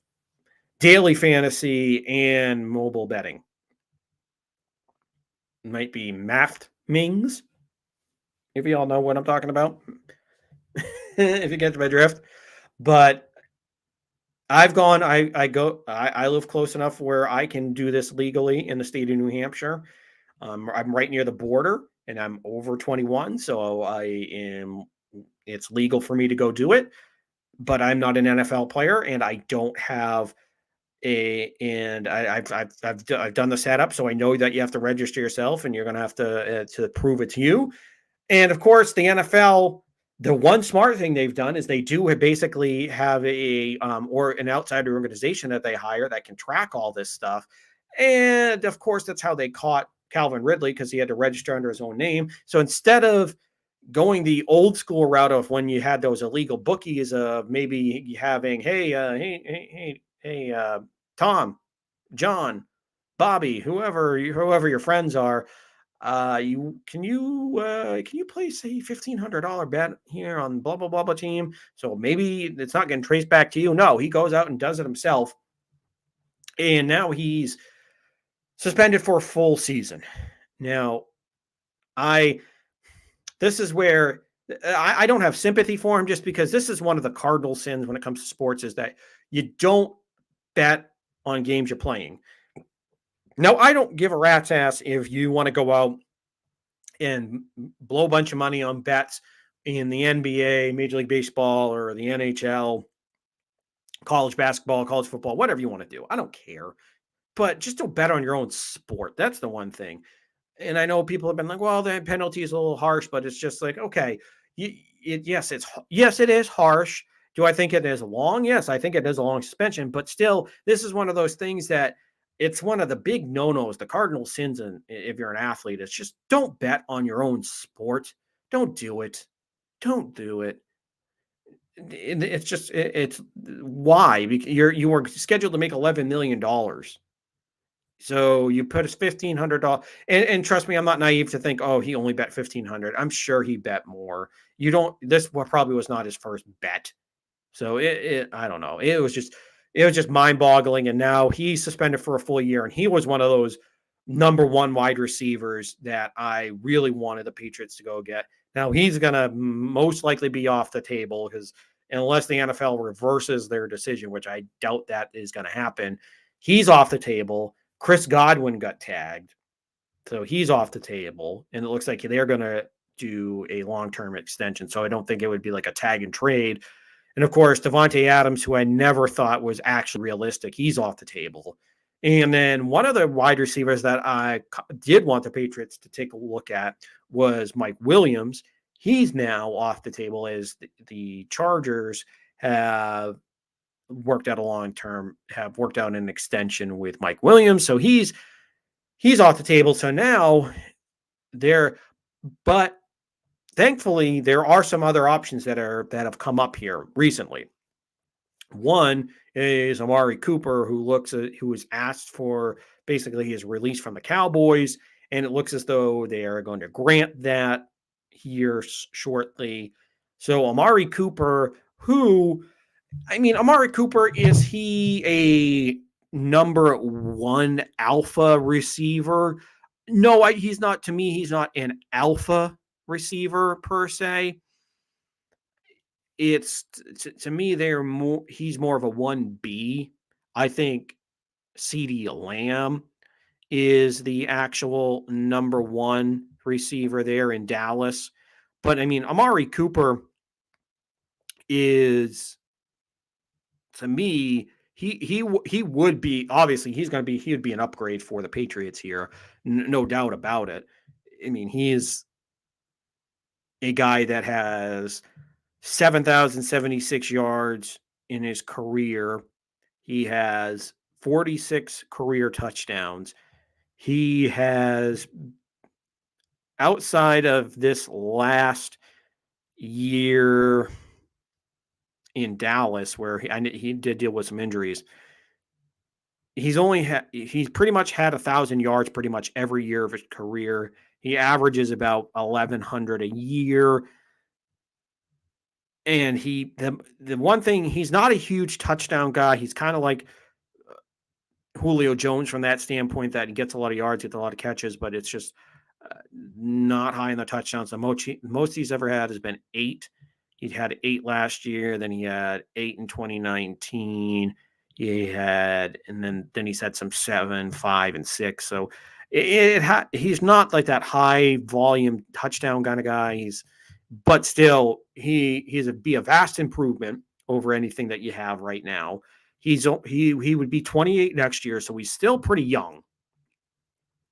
daily fantasy and mobile betting. It might be Maft Mings, if you all know what I'm talking about, if you get my drift. But I live close enough where I can do this legally in the state of New Hampshire. I'm right near the border, and I'm over 21, so it's legal for me to go do it. but I'm not an NFL player, and I don't have I've done the setup, so I know that you have to register yourself, and you're going to have to prove it's you. And of course, the NFL, the one smart thing they've done is they do basically have or an outside organization that they hire that can track all this stuff. And of course, that's how they caught Calvin Ridley, because he had to register under his own name. So instead of going the old school route of when you had those illegal bookies of maybe having, hey, Tom, John, Bobby, whoever your friends are, can you place a $1,500 bet here on blah blah blah blah team? So maybe it's not getting traced back to you. No, he goes out and does it himself, and now he's suspended for a full season. Now, this is where I don't have sympathy for him, just because this is one of the cardinal sins when it comes to sports, is that you don't bet on games you're playing. Now, I don't give a rat's ass if you want to go out and blow a bunch of money on bets in the NBA, Major League Baseball, or the NHL, college basketball, college football, whatever you want to do. I don't care. But just don't bet on your own sport. That's the one thing. And I know people have been like, well, the penalty is a little harsh, but it's just like, okay, yes, it is harsh. Do I think it is long? Yes, I think it is a long suspension, but still, this is one of those things that it's one of the big no-nos, the cardinal sins, if you're an athlete. It's just don't bet on your own sport. Don't do it. Don't do it. It's why? Because you were scheduled to make $11 million. So you put his $1,500, and trust me, I'm not naive to think, oh, he only bet 1,500. I'm sure he bet more. This probably was not his first bet. So I don't know. It was just mind boggling. And now he's suspended for a full year. And he was one of those number one wide receivers that I really wanted the Patriots to go get. Now he's going to most likely be off the table, because unless the NFL reverses their decision, which I doubt that is going to happen, he's off the table. Chris Godwin got tagged, so he's off the table. And it looks like they're going to do a long-term extension. So I don't think it would be like a tag and trade. And of course, Devontae Adams, who I never thought was actually realistic, he's off the table. And then one of the wide receivers that I did want the Patriots to take a look at was Mike Williams. He's now off the table, as the Chargers have worked out an extension with Mike Williams. So he's off the table. So now but thankfully, there are some other options that have come up here recently. One is Amari Cooper, who was asked for basically his release from the Cowboys, and it looks as though they are going to grant that here shortly. So Amari Cooper, is he a number one alpha receiver? No, he's not. To me, he's not an alpha receiver per se. It's to me, he's more of a 1B. I think CeeDee Lamb is the actual number one receiver there in Dallas. But I mean, Amari Cooper is, to me, he would be, obviously he would be an upgrade for the Patriots here, no doubt about it. I mean, he is a guy that has 7,076 yards in his career. He has 46 career touchdowns. He has, outside of this last year in Dallas, where he did deal with some injuries, he's pretty much had 1,000 yards pretty much every year of his career. He averages about 1,100 a year. And the one thing, he's not a huge touchdown guy. He's kind of like Julio Jones from that standpoint, that he gets a lot of yards, gets a lot of catches, but it's just not high in the touchdowns. The most he's ever had has been 8. He had 8 last year. Then he had 8 in 2019. And then he's had some 7, 5, and 6. So he's not like that high volume touchdown kind of guy. But still, be a vast improvement over anything that you have right now. He would be 28 next year, so he's still pretty young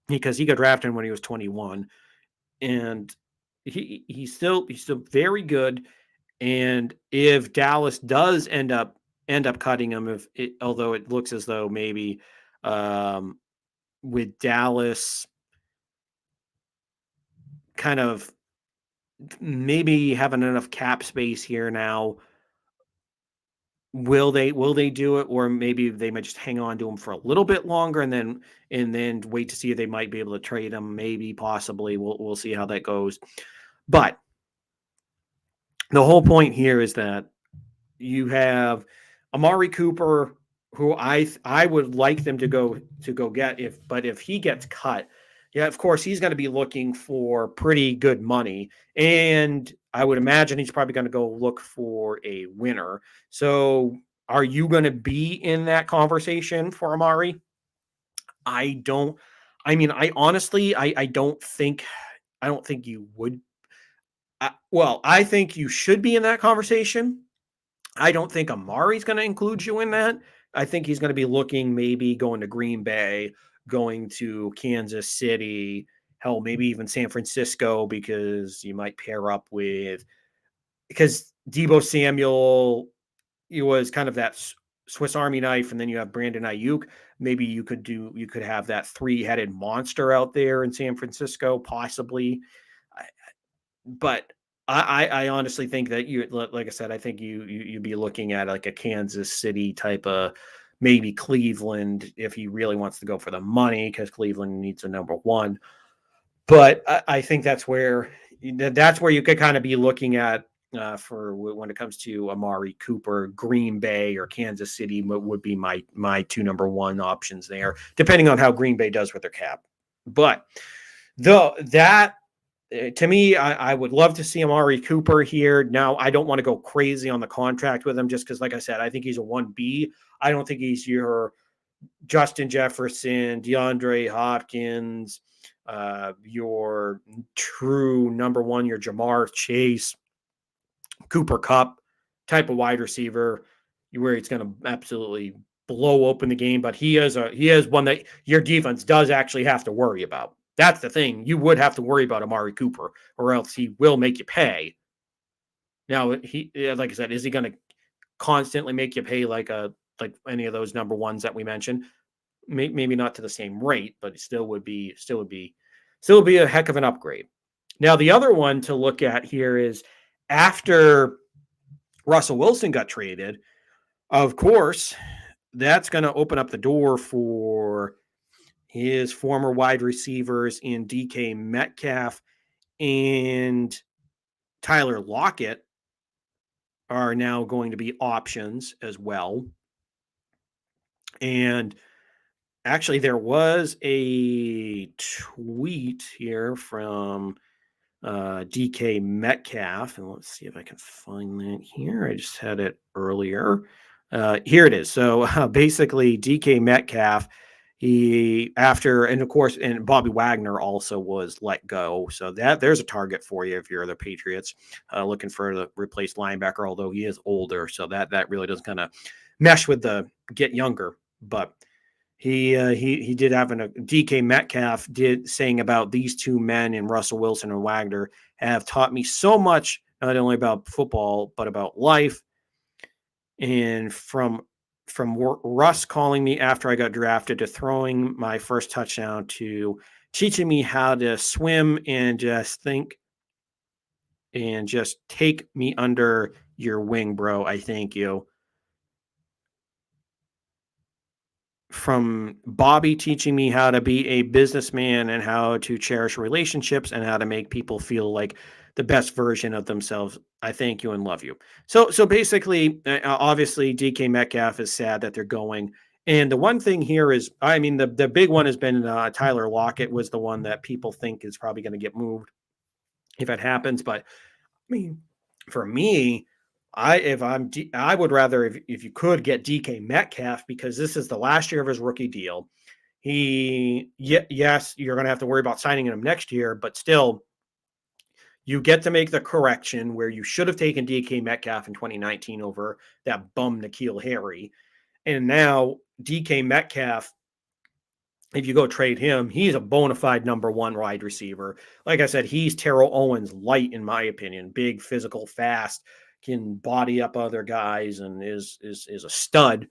because he got drafted when he was 21, and he's still very good. And if Dallas does end up cutting him, although it looks as though maybe um, with Dallas kind of maybe having enough cap space here now, will they do it, or maybe they might just hang on to him for a little bit longer and then wait to see if they might be able to trade him, maybe, possibly. We'll see how that goes. But the whole point here is that you have Amari Cooper, who I would like them to go get, if he gets cut, yeah, of course he's going to be looking for pretty good money, and I would imagine he's probably going to go look for a winner. So, are you going to be in that conversation for Amari? I don't. I mean, I honestly, I don't think you would. Well, I think you should be in that conversation. I don't think Amari's going to include you in that. I think he's going to be looking, maybe going to Green Bay, going to Kansas City, hell, maybe even San Francisco, because you might pair up with, because Debo Samuel, he was kind of that Swiss Army knife, and then you have Brandon Ayuk. Maybe you could have that three-headed monster out there in San Francisco, possibly. But I honestly think that like I said, I think you'd be looking at like a Kansas City type of, maybe Cleveland, if he really wants to go for the money, because Cleveland needs a number one. But I think that's where you could kind of be looking at, for when it comes to Amari Cooper. Green Bay or Kansas City would be my two number one options there, depending on how Green Bay does with their cap. But though that to me, I would love to see Amari Cooper here. Now, I don't want to go crazy on the contract with him, just because, like I said, I think he's a 1B. I don't think he's your Justin Jefferson, DeAndre Hopkins, your true number one, your Jamar Chase, Cooper Kupp type of wide receiver, where he's going to absolutely blow open the game. But he is one that your defense does actually have to worry about. That's the thing. You would have to worry about Amari Cooper, or else he will make you pay. Now, like I said, is he going to constantly make you pay like any of those number ones that we mentioned? Maybe not to the same rate, but it still would be a heck of an upgrade. Now, the other one to look at here is, after Russell Wilson got traded, of course, that's going to open up the door for his former wide receivers in DK Metcalf and Tyler Lockett are now going to be options as well. And actually, there was a tweet here from DK Metcalf, and let's see if I can find that here. I just had it earlier. Here it is. So basically, DK Metcalf, and of course, and Bobby Wagner also was let go. So there's a target for you if you're the Patriots, looking for the replaced linebacker, although he is older. So that really doesn't kind of mesh with the get younger. But he did have a DK Metcalf did saying about these two men, in Russell Wilson and Wagner, have taught me so much, not only about football, but about life. And from Russ calling me after I got drafted, to throwing my first touchdown, to teaching me how to swim and just think and just take me under your wing, bro. I thank you. From Bobby teaching me how to be a businessman and how to cherish relationships and how to make people feel like the best version of themselves, I thank you and love you. So basically, obviously, DK Metcalf is sad that they're going. And the one thing here is, I mean, the big one has been Tyler Lockett was the one that people think is probably going to get moved if it happens. But I mean, for me, I would rather, if you could, get DK Metcalf, because this is the last year of his rookie deal. Yes, you're going to have to worry about signing him next year, but still, You get to make the correction where you should have taken DK Metcalf in 2019 over that bum N'Keal Harry. And now DK Metcalf, if you go trade him, he's a bona fide number one wide receiver. Like I said, he's Terrell Owens light, in my opinion. Big, physical, fast, can body up other guys, and is a stud.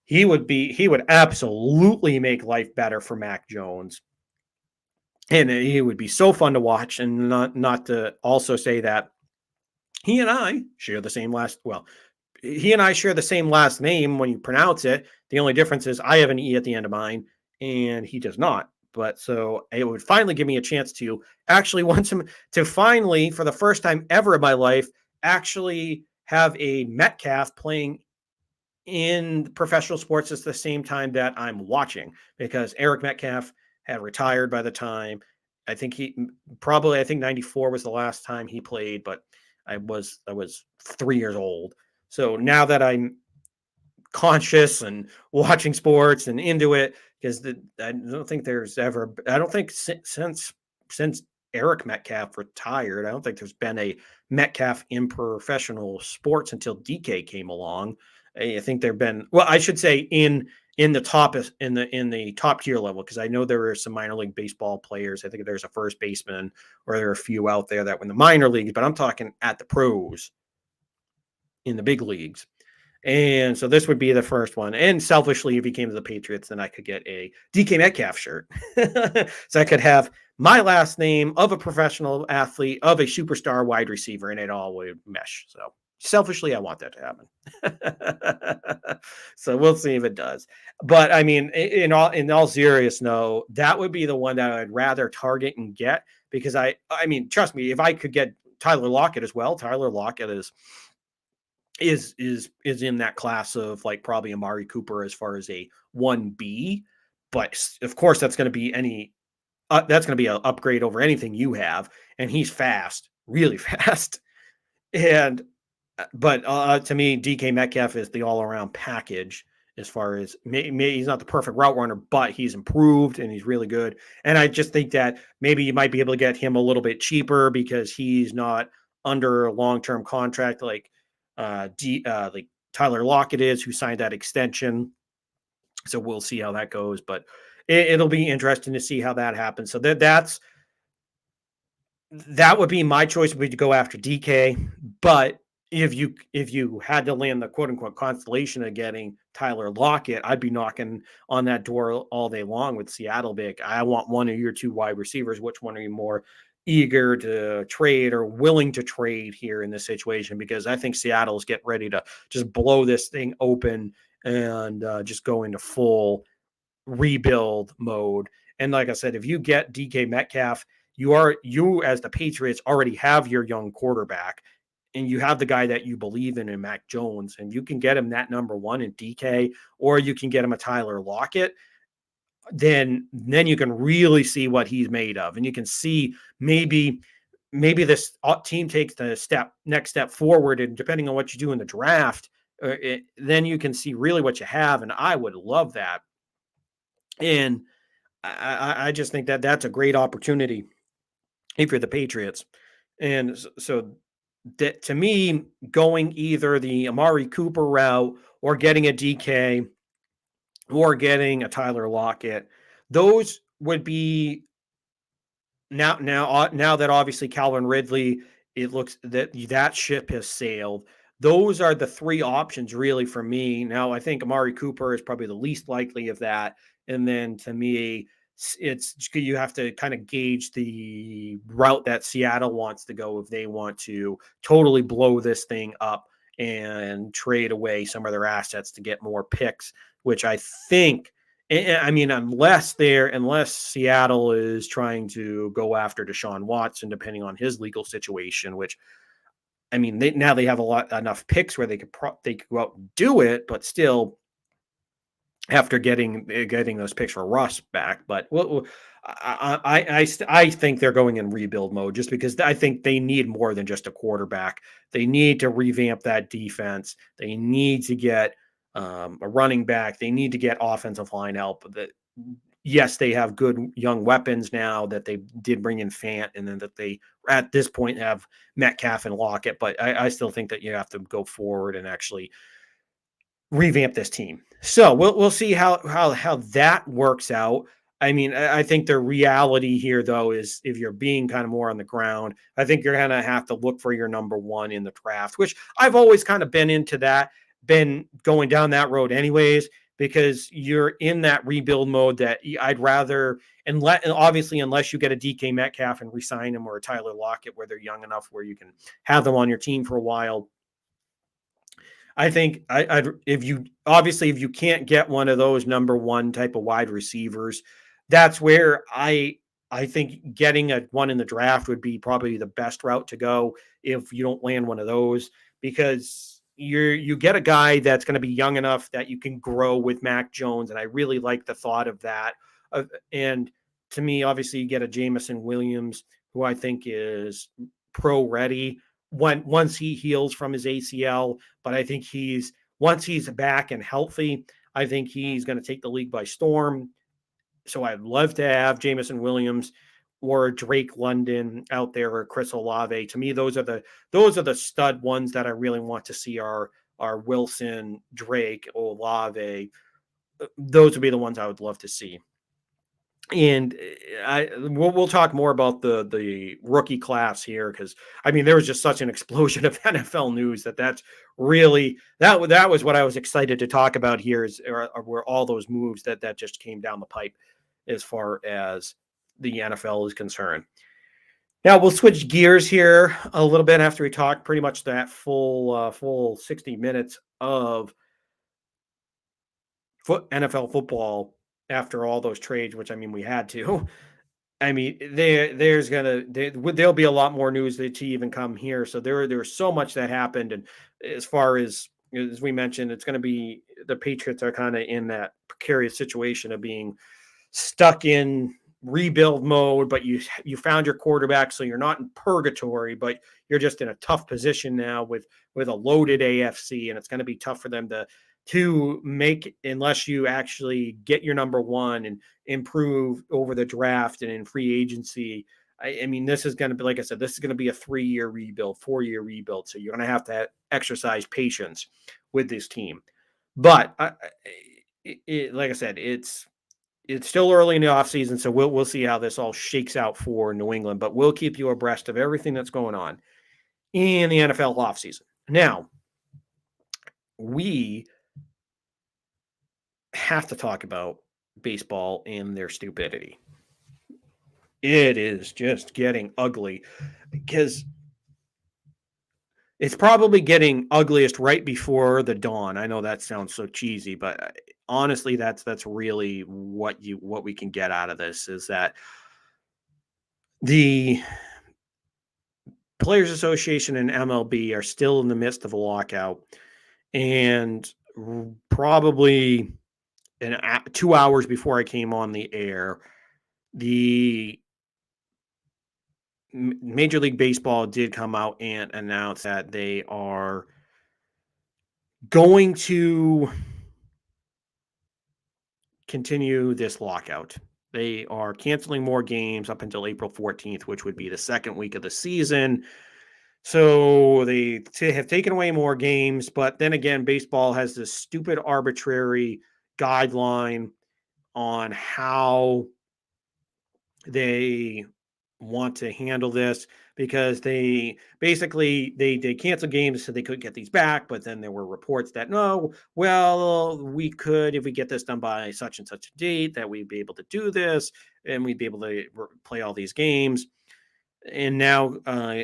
He would absolutely make life better for Mac Jones. And he would be so fun to watch. And not to also say that he and I share the same he and I share the same last name when you pronounce it. The only difference is I have an E at the end of mine and he does not. But so it would finally give me a chance to actually want him to finally, for the first time ever in my life, actually have a Metcalf playing in professional sports at the same time that I'm watching, because Eric Metcalf had retired by the time. I think 94 was the last time he played, but I was 3 years old. So now that I'm conscious and watching sports and into it, because I don't think since Eric Metcalf retired, I don't think there's been a Metcalf in professional sports until DK came along. I think there've been, well, I should say in the top tier level, because I know there are some minor league baseball players. I think there's a first baseman, or there are a few out there that were in the minor leagues, but I'm talking at the pros in the big leagues. And so this would be the first one. And selfishly, if he came to the Patriots, then I could get a DK Metcalf shirt. So I could have my last name of a professional athlete, of a superstar wide receiver, and it all would mesh. So selfishly, I want that to happen. So we'll see if it does. But I mean, in all seriousness, no, that would be the one that I'd rather target and get, because I mean, trust me, if I could get Tyler Lockett as well, Tyler Lockett is in that class of like probably Amari Cooper as far as a 1B, but of course that's going to be that's going to be an upgrade over anything you have, and he's fast, really fast. And but to me, DK Metcalf is the all-around package, as far as he's not the perfect route runner, but he's improved and he's really good. And I just think that maybe you might be able to get him a little bit cheaper because he's not under a long-term contract like like Tyler Lockett is, who signed that extension. So we'll see how that goes, but it'll be interesting to see how that happens. So that would be my choice, would be to go after DK. But if you had to land the quote unquote constellation of getting Tyler Lockett, I'd be knocking on that door all day long with Seattle. I want one of your two wide receivers. Which one are you more eager to trade or willing to trade here in this situation? Because I think Seattle's getting ready to just blow this thing open and just go into full rebuild mode. And like I said, if you get DK Metcalf, you as the Patriots already have your young quarterback, and you have the guy that you believe in Mac Jones, and you can get him that number one in DK, or you can get him a Tyler Lockett. Then you can really see what he's made of, and you can see maybe this team takes the next step forward, and depending on what you do in the draft, then you can see really what you have. And I would love that. And I just think that that's a great opportunity if you're the Patriots. And so that, to me, going either the Amari Cooper route or getting a DK or getting a Tyler Lockett, those would be now that obviously Calvin Ridley, it looks that ship has sailed. Those are the three options really for me. Now I think Amari Cooper is probably the least likely of that. And then to me, it's you have to kind of gauge the route that Seattle wants to go, if they want to totally blow this thing up and trade away some of their assets to get more picks, which I think, I mean, unless Seattle is trying to go after Deshaun Watson, depending on his legal situation, which, I mean, they have enough picks where they could go out and do it, but still, after getting those picks for Russ back. But I think they're going in rebuild mode, just because I think they need more than just a quarterback. They need to revamp that defense. They need to get a running back. They need to get offensive line help. yes, they have good young weapons now that they did bring in Fant, and then that they at this point have Metcalf and Lockett. But I still think that you have to go forward and actually revamp this team. So we'll see how that works out. I mean, I think the reality here, though, is if you're being kind of more on the ground, I think you're going to have to look for your number one in the draft, which I've always kind of been into that, been going down that road anyways, because you're in that rebuild mode that I'd rather, and obviously, unless you get a DK Metcalf and resign him or a Tyler Lockett where they're young enough where you can have them on your team for a while. I think if you can't get one of those number one type of wide receivers, that's where I think getting a one in the draft would be probably the best route to go if you don't land one of those, because you get a guy that's going to be young enough that you can grow with Mac Jones, and I really like the thought of that. And to me, obviously, you get a Jameson Williams, who I think is pro ready once he heals from his ACL. But I think once he's back and healthy, I think he's going to take the league by storm. So I'd love to have Jameson Williams or Drake London out there, or Chris Olave. To me, those are the stud ones that I really want to see are Wilson, Drake, Olave. Those would be the ones I would love to see. And we'll talk more about the rookie class here, because I mean there was just such an explosion of NFL news that's really that was what I was excited to talk about here, were all those moves that just came down the pipe as far as the NFL is concerned. Now we'll switch gears here a little bit after we talk pretty much that full 60 minutes of NFL football after all those trades, which I mean we had to. I mean, there'll be a lot more news to even come here. So there's so much that happened, and as far as we mentioned, it's going to be the Patriots are kind of in that precarious situation of being stuck in rebuild mode, but you found your quarterback, so you're not in purgatory, but you're just in a tough position now with a loaded AFC, and it's going to be tough for them to make, unless you actually get your number one and improve over the draft and in free agency. I mean, this is going to be, like I said, this is going to be a 3-year rebuild, 4-year rebuild. So you're going to have to exercise patience with this team. But like I said, it's still early in the offseason, so we'll see how this all shakes out for New England. But we'll keep you abreast of everything that's going on in the NFL offseason. Now, we have to talk about baseball and their stupidity. It is just getting ugly, because it's probably getting ugliest right before the dawn. I know that sounds so cheesy, but honestly, that's really what we can get out of this, is that the Players Association and MLB are still in the midst of a lockout, and probably 2 hours before I came on the air, the Major League Baseball did come out and announce that they are going to continue this lockout. They are canceling more games up until April 14th, which would be the second week of the season. So they have taken away more games, but then again, baseball has this stupid arbitrary guideline on how they want to handle this, because they basically they canceled games so they could get these back, but then there were reports that no, well, we could, if we get this done by such and such a date, that we'd be able to do this and we'd be able to play all these games. And now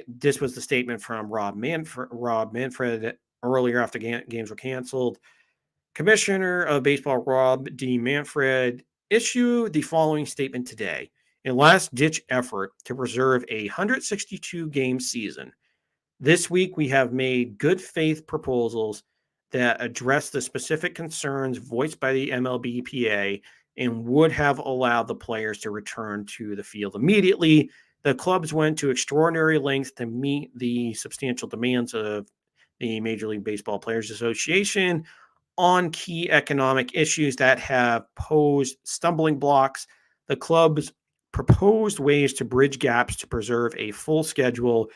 this was the statement from Rob Manfred earlier after games were canceled. Commissioner of Baseball Rob D. Manfred issued the following statement today. In last-ditch effort to preserve a 162-game season, this week we have made good faith proposals that address the specific concerns voiced by the MLBPA and would have allowed the players to return to the field immediately. The clubs went to extraordinary lengths to meet the substantial demands of the Major League Baseball Players Association on key economic issues that have posed stumbling blocks. The club's proposed ways to bridge gaps to preserve a full schedule.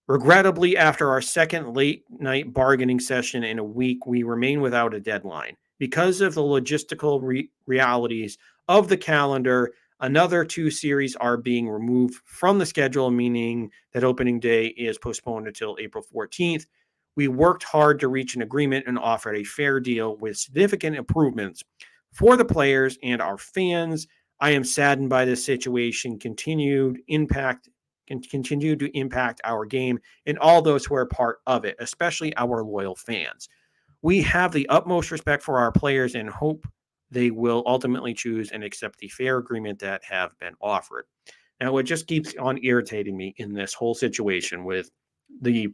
Regrettably, after our second late night bargaining session in a week, we remain without a deadline. Because of the logistical realities of the calendar, another two series are being removed from the schedule, meaning that opening day is postponed until April 14th. We worked hard to reach an agreement and offered a fair deal with significant improvements for the players and our fans. I am saddened by this situation. Continue to impact our game and all those who are part of it, especially our loyal fans. We have the utmost respect for our players and hope they will ultimately choose and accept the fair agreement that have been offered. Now, what just keeps on irritating me in this whole situation with the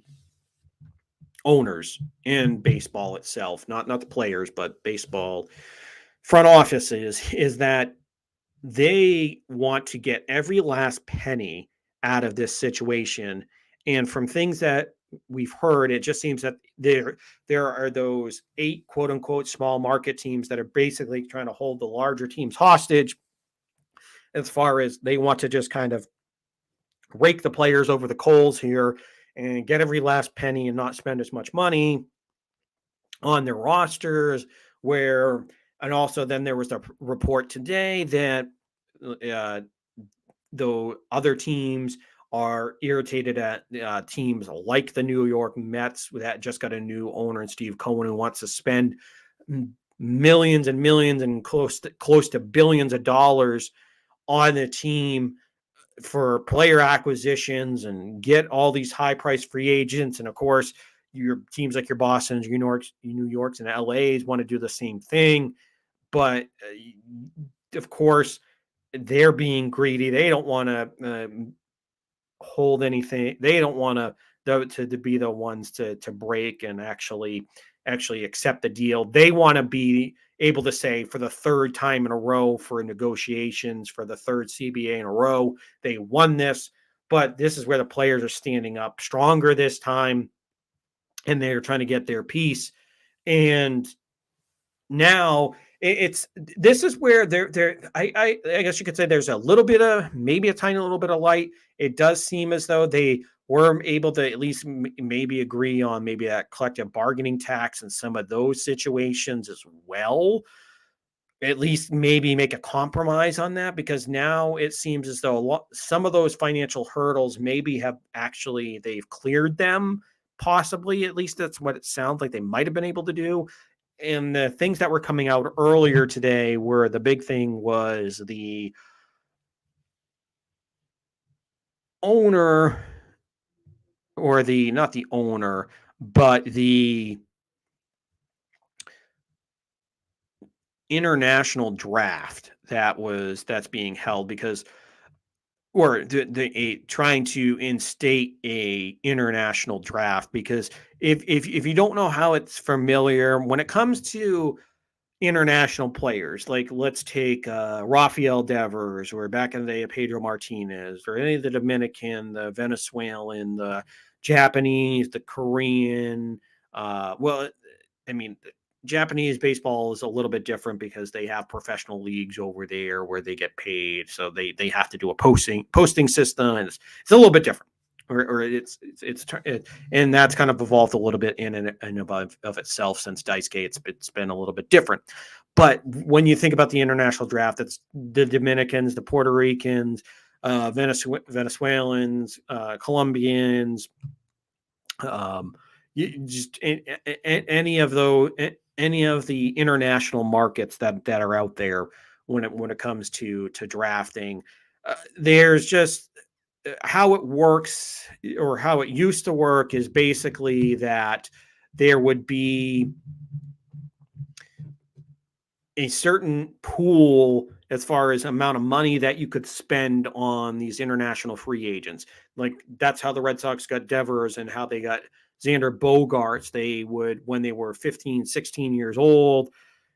owners and baseball itself, not the players, but baseball front offices, is that they want to get every last penny out of this situation. And from things that we've heard, it just seems that there are those 8 quote unquote small market teams that are basically trying to hold the larger teams hostage, as far as they want to just kind of rake the players over the coals here and get every last penny and not spend as much money on their rosters. Where, and also then there was a report today that uh, though other teams are irritated at teams like the New York Mets that just got a new owner, and Steve Cohen, who wants to spend millions and millions and close to billions of dollars on the team for player acquisitions and get all these high priced free agents. And of course, your teams like your Boston's, your New York's, and LA's want to do the same thing. But of course, they're being greedy. They don't want to hold anything. They don't want to be the ones to break and actually accept the deal. They want to be able to say for the third time in a row for negotiations, for the third CBA in a row, they won this. But this is where the players are standing up stronger this time, and they're trying to get their piece. And now it's this is where I guess you could say there's a little bit of, maybe a tiny little bit of light. It does seem as though they were able to at least maybe agree on maybe that collective bargaining tax and some of those situations as well. At least maybe make a compromise on that, because now it seems as though some of those financial hurdles maybe have actually they've cleared them. Possibly, at least that's what it sounds like they might have been able to do. And the things that were coming out earlier today were, the big thing was the owner, or the not the owner, but the international draft that's being held, because or trying to instate a international draft. Because if you don't know how it's familiar when it comes to international players, like let's take Rafael Devers, or back in the day Pedro Martinez, or any of the Dominican, the Venezuelan, the Japanese, the Korean. Well, I mean, Japanese baseball is a little bit different because they have professional leagues over there where they get paid, so they have to do a posting system, and it's a little bit different. Or and that's kind of evolved a little bit in and of itself since Dice Gate. It's been a little bit different. But when you think about the international draft, it's the Dominicans, the Puerto Ricans, Venezuelans, Colombians, just any of those, any of the international markets that are out there when it comes to drafting. There's just how it works, or how it used to work, is basically that there would be a certain pool as far as amount of money that you could spend on these international free agents. Like that's how the Red Sox got Devers, and how they got Xander Bogaerts. They would, when they were 15, 16 years old,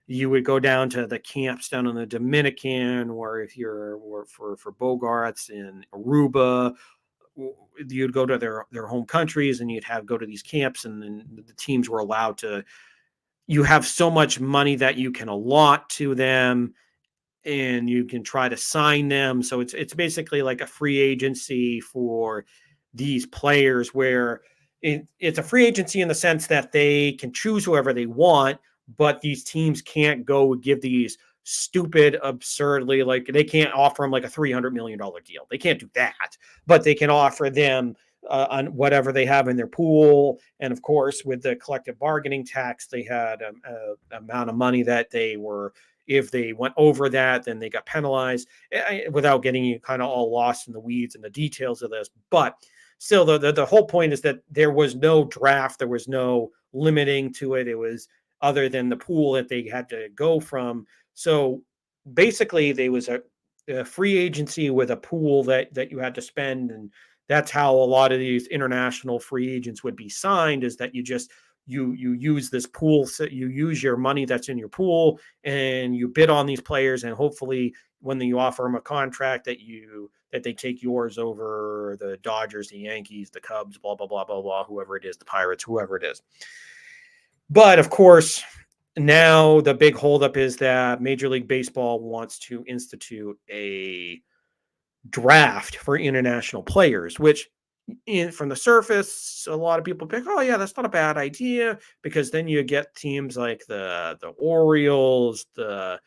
you would go down to the camps down in the Dominican, or if you're for Bogaerts in Aruba, you'd go to their home countries, and you'd go to these camps, and then the teams were allowed to you have so much money that you can allot to them, and you can try to sign them. So it's basically like a free agency for these players, where it's a free agency in the sense that they can choose whoever they want, but these teams can't go give these stupid, absurdly, like they can't offer them like a $300 million deal. They can't do that, but they can offer them on whatever they have in their pool. And of course, with the collective bargaining tax, they had a amount of money that they were, if they went over that, then they got penalized, without getting you kind of all lost in the weeds and the details of this. But still, the whole point is that there was no draft, there was no limiting to it. It was other than the pool that they had to go from. So basically, there was a free agency with a pool that you had to spend, and that's how a lot of these international free agents would be signed. Is that you use this pool, so you use your money that's in your pool, and you bid on these players, and hopefully when you offer them a contract that they take yours over the Dodgers, the Yankees, the Cubs, blah blah blah blah blah, whoever it is, the Pirates, whoever it is. But of course, now the big holdup is that Major League Baseball wants to institute a draft for international players, which from the surface, a lot of people think, oh yeah, that's not a bad idea, because then you get teams like the Orioles, the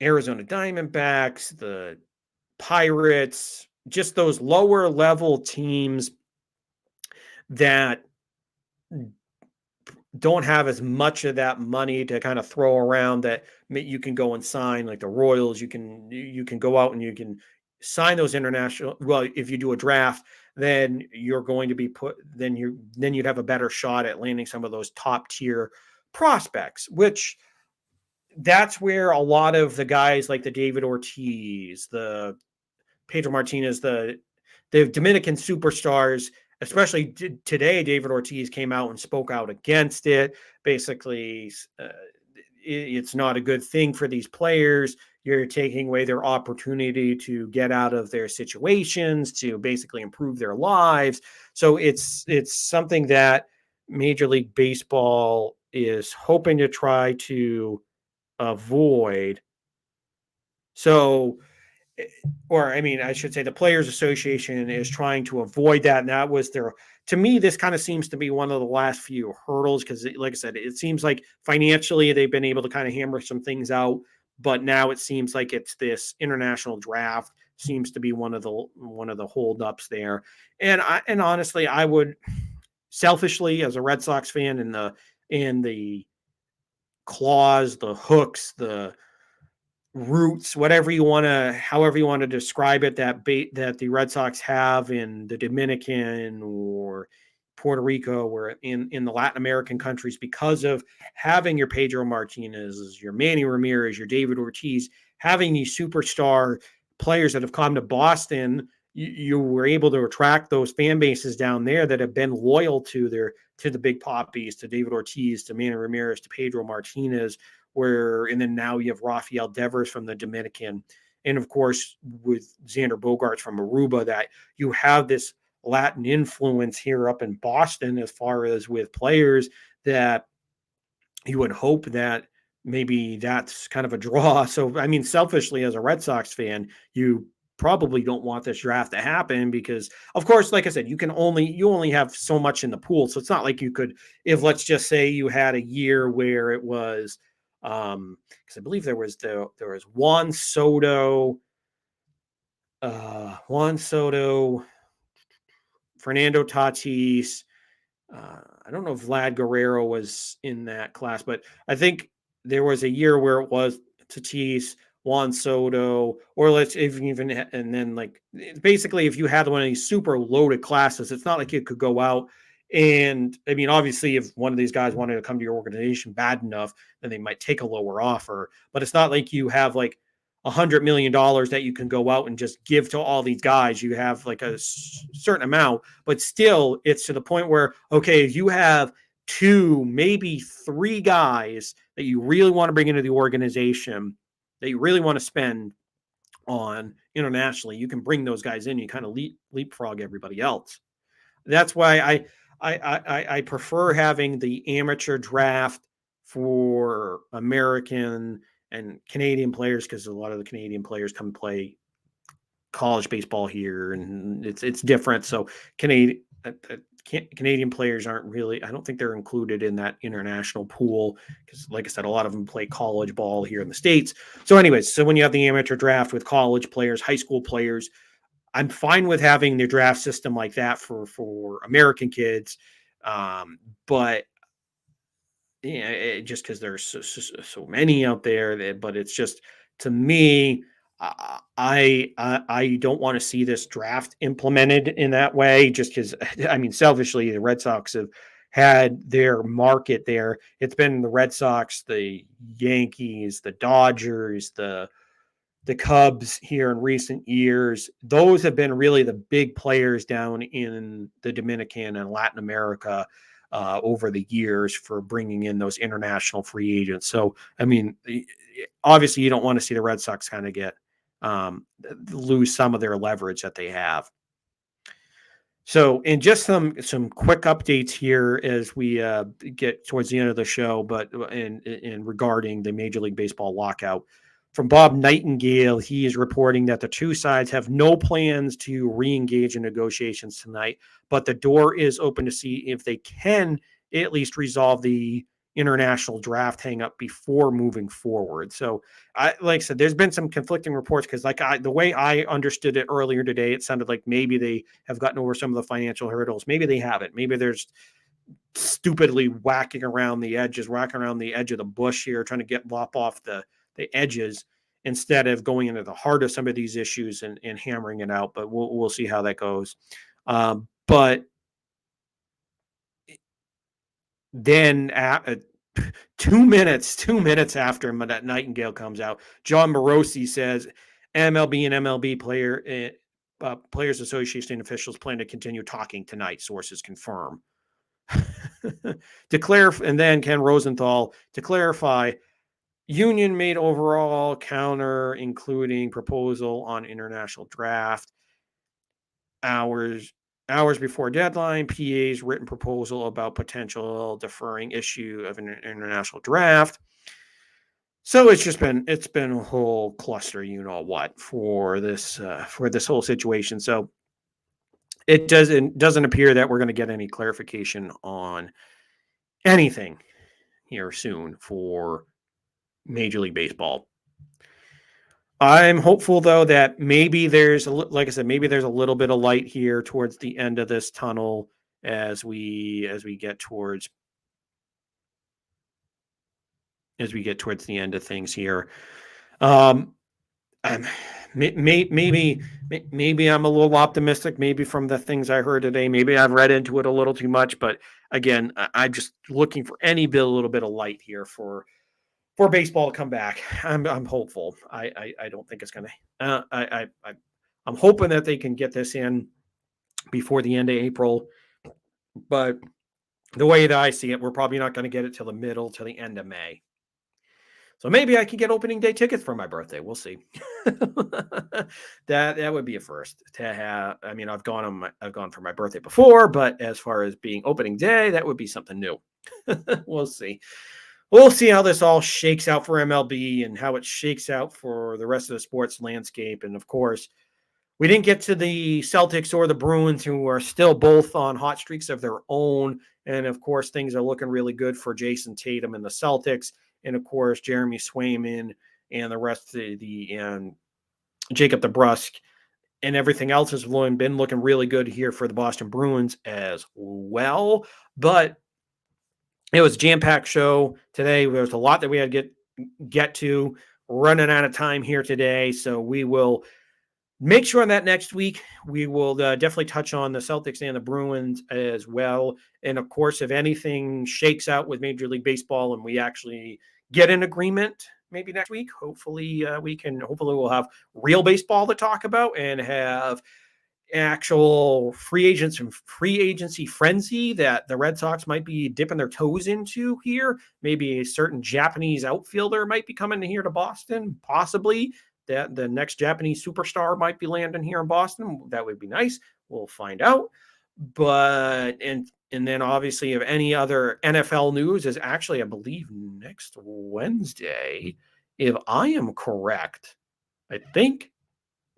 Arizona Diamondbacks, the Pirates, just those lower level teams that don't have as much of that money to kind of throw around, that you can go and sign, like the Royals. You can go out and you can sign those international. Well, if you do a draft, then you're going to be put. Then you'd have a better shot at landing some of those top tier prospects. Which that's where a lot of the guys like the David Ortiz, the Pedro Martinez, the Dominican superstars, especially today, David Ortiz came out and spoke out against it. Basically, it's not a good thing for these players. You're taking away their opportunity to get out of their situations, to basically improve their lives. So it's something that Major League Baseball is hoping to try to avoid. So, or I mean, I should say the Players Association is trying to avoid that. And that was their, to me, this kind of seems to be one of the last few hurdles, because, like I said, it seems like financially they've been able to kind of hammer some things out. But now it seems like it's this international draft seems to be one of the holdups there. And honestly, I would selfishly, as a Red Sox fan, in the clause, the hooks, the roots, whatever you want to, however you want to describe it, that the Red Sox have in the Dominican or Puerto Rico, or in the Latin American countries, because of having your Pedro Martinez, your Manny Ramirez, your David Ortiz, having these superstar players that have come to Boston. You were able to attract those fan bases down there that have been loyal to the Big Poppies, to David Ortiz, to Manny Ramirez, to Pedro Martinez, and then now you have Rafael Devers from the Dominican, and of course with Xander Bogaerts from Aruba, that you have this Latin influence here up in Boston, as far as with players that you would hope that maybe that's kind of a draw. So, I mean, selfishly, as a Red Sox fan, you probably don't want this draft to happen, because, of course, like I said, you only have so much in the pool. So it's not like you could, if let's just say you had a year where it was, because I believe there was Juan Soto, Fernando Tatis. I don't know if Vlad Guerrero was in that class, but I think there was a year where it was Tatis, Juan Soto, or let's even, and then like basically, if you had one of these super loaded classes, it's not like you could go out. And I mean, obviously, if one of these guys wanted to come to your organization bad enough, then they might take a lower offer. But it's not like you have like $100 million that you can go out and just give to all these guys. You have like a certain amount, but still, it's to the point where, okay, if you have two, maybe three guys that you really want to bring into the organization, that you really want to spend on internationally, you can bring those guys in. You kind of leapfrog everybody else. That's why I prefer having the amateur draft for American and Canadian players, because a lot of the Canadian players come play college baseball here, and it's different. So Canadian players aren't really, I don't think they're included in that international pool, because like I said, a lot of them play college ball here in the States. So anyways, so when you have the amateur draft with college players, high school players, I'm fine with having the draft system like that for American kids. But yeah, just because there's so many out there, but it's just, to me, I don't want to see this draft implemented in that way. Just because, I mean, selfishly, the Red Sox have had their market there. It's been the Red Sox, the Yankees, the Dodgers, the Cubs here in recent years. Those have been really the big players down in the Dominican and Latin America over the years for bringing in those international free agents. So, I mean, obviously, you don't want to see the Red Sox kind of get lose some of their leverage that they have. So, and just some quick updates here as we get towards the end of the show, but in regarding the Major League Baseball lockout. From Bob Nightingale, he is reporting that the two sides have no plans to re-engage in negotiations tonight, but the door is open to see if they can at least resolve the international draft hang up before moving forward. So, like I said, there's been some conflicting reports, because the way I understood it earlier today, it sounded like maybe they have gotten over some of the financial hurdles. Maybe they haven't. Maybe there's stupidly whacking around the edge of the bush here, trying to lop off the edges instead of going into the heart of some of these issues and hammering it out. But we'll see how that goes. But then 2 minutes after that Nightingale comes out, John Morosi says MLB and MLB Players Association officials plan to continue talking tonight, sources confirm. And then Ken Rosenthal, to clarify, union made overall counter, including proposal on international draft. Hours before deadline, PA's written proposal about potential deferring issue of an international draft. So it's been a whole cluster, what, for this whole situation. So it doesn't appear that we're going to get any clarification on anything here soon for Major League Baseball. I'm hopeful, though, that maybe like I said, maybe there's a little bit of light here towards the end of this tunnel as we get towards the end of things here. Maybe I'm a little optimistic, maybe from the things I heard today. Maybe I've read into it a little too much, but again, I'm just looking for a little bit of light here for baseball to come back. I'm hopeful. I don't think it's going to. I'm hoping that they can get this in before the end of April, but the way that I see it, we're probably not going to get it till the end of May. So maybe I can get opening day tickets for my birthday. We'll see. That would be a first to have. I mean, I've gone for my birthday before, but as far as being opening day, that would be something new. We'll see. We'll see how this all shakes out for MLB and how it shakes out for the rest of the sports landscape. And of course, we didn't get to the Celtics or the Bruins, who are still both on hot streaks of their own. And of course, things are looking really good for Jason Tatum and the Celtics. And of course, Jeremy Swayman and the rest of and Jacob DeBrusk and everything else has been looking really good here for the Boston Bruins as well. But it was a jam-packed show today. There was a lot that we had to get to. Running out of time here today, so we will make sure that next week we will definitely touch on the Celtics and the Bruins as well. And of course, if anything shakes out with Major League Baseball and we actually get an agreement, maybe next week, hopefully we'll have real baseball to talk about and have actual free agency frenzy that the Red Sox might be dipping their toes into here. Maybe a certain Japanese outfielder might be coming here to Boston, possibly. That the next Japanese superstar might be landing here in Boston. That would be nice. We'll find out. But and then obviously if any other NFL news is actually, I believe, next Wednesday, if I am correct. I think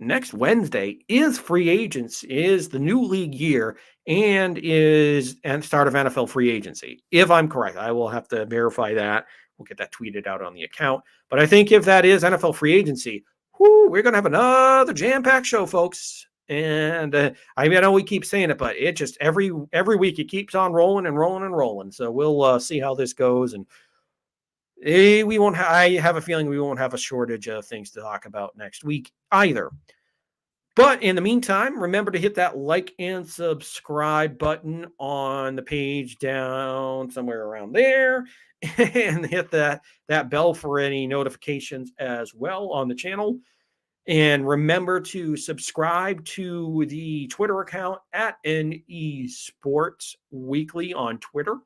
next Wednesday is free agents, is the new league year, and start of NFL free agency. If I'm correct, I will have to verify that. We'll get that tweeted out on the account. But I think if that is NFL free agency, we're going to have another jam-packed show, folks. And I know we keep saying it, but it just every week it keeps on rolling and rolling and rolling. So we'll see how this goes, and we won't. I have a feeling we won't have a shortage of things to talk about next week either. But in the meantime, remember to hit that like and subscribe button on the page down somewhere around there, and hit that bell for any notifications as well on the channel. And remember to subscribe to the Twitter account at NE Sports Weekly on Twitter.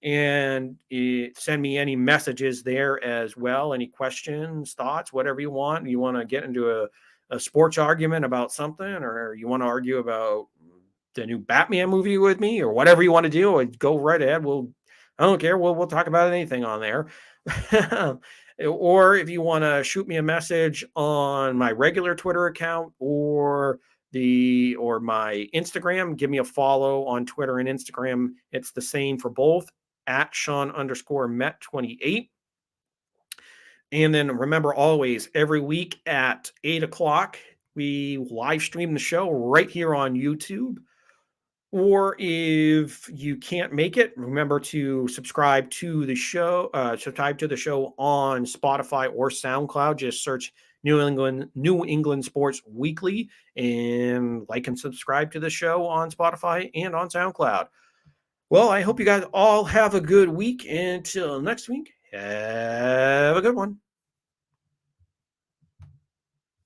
And send me any messages there as well. Any questions, thoughts, whatever you want. You want to get into a sports argument about something, or you want to argue about the new Batman movie with me, or whatever you want to do, go right ahead. I don't care. We'll talk about anything on there. Or if you want to shoot me a message on my regular Twitter account or my Instagram, give me a follow on Twitter and Instagram. It's the same for both, at Sean_Met28. And then remember, always, every week at 8 o'clock, we live stream the show right here on YouTube. Or if you can't make it, remember to subscribe to the show on Spotify or SoundCloud. Just search New England Sports Weekly, and like and subscribe to the show on Spotify and on SoundCloud. Well, I hope you guys all have a good week. Until next week, have a good one.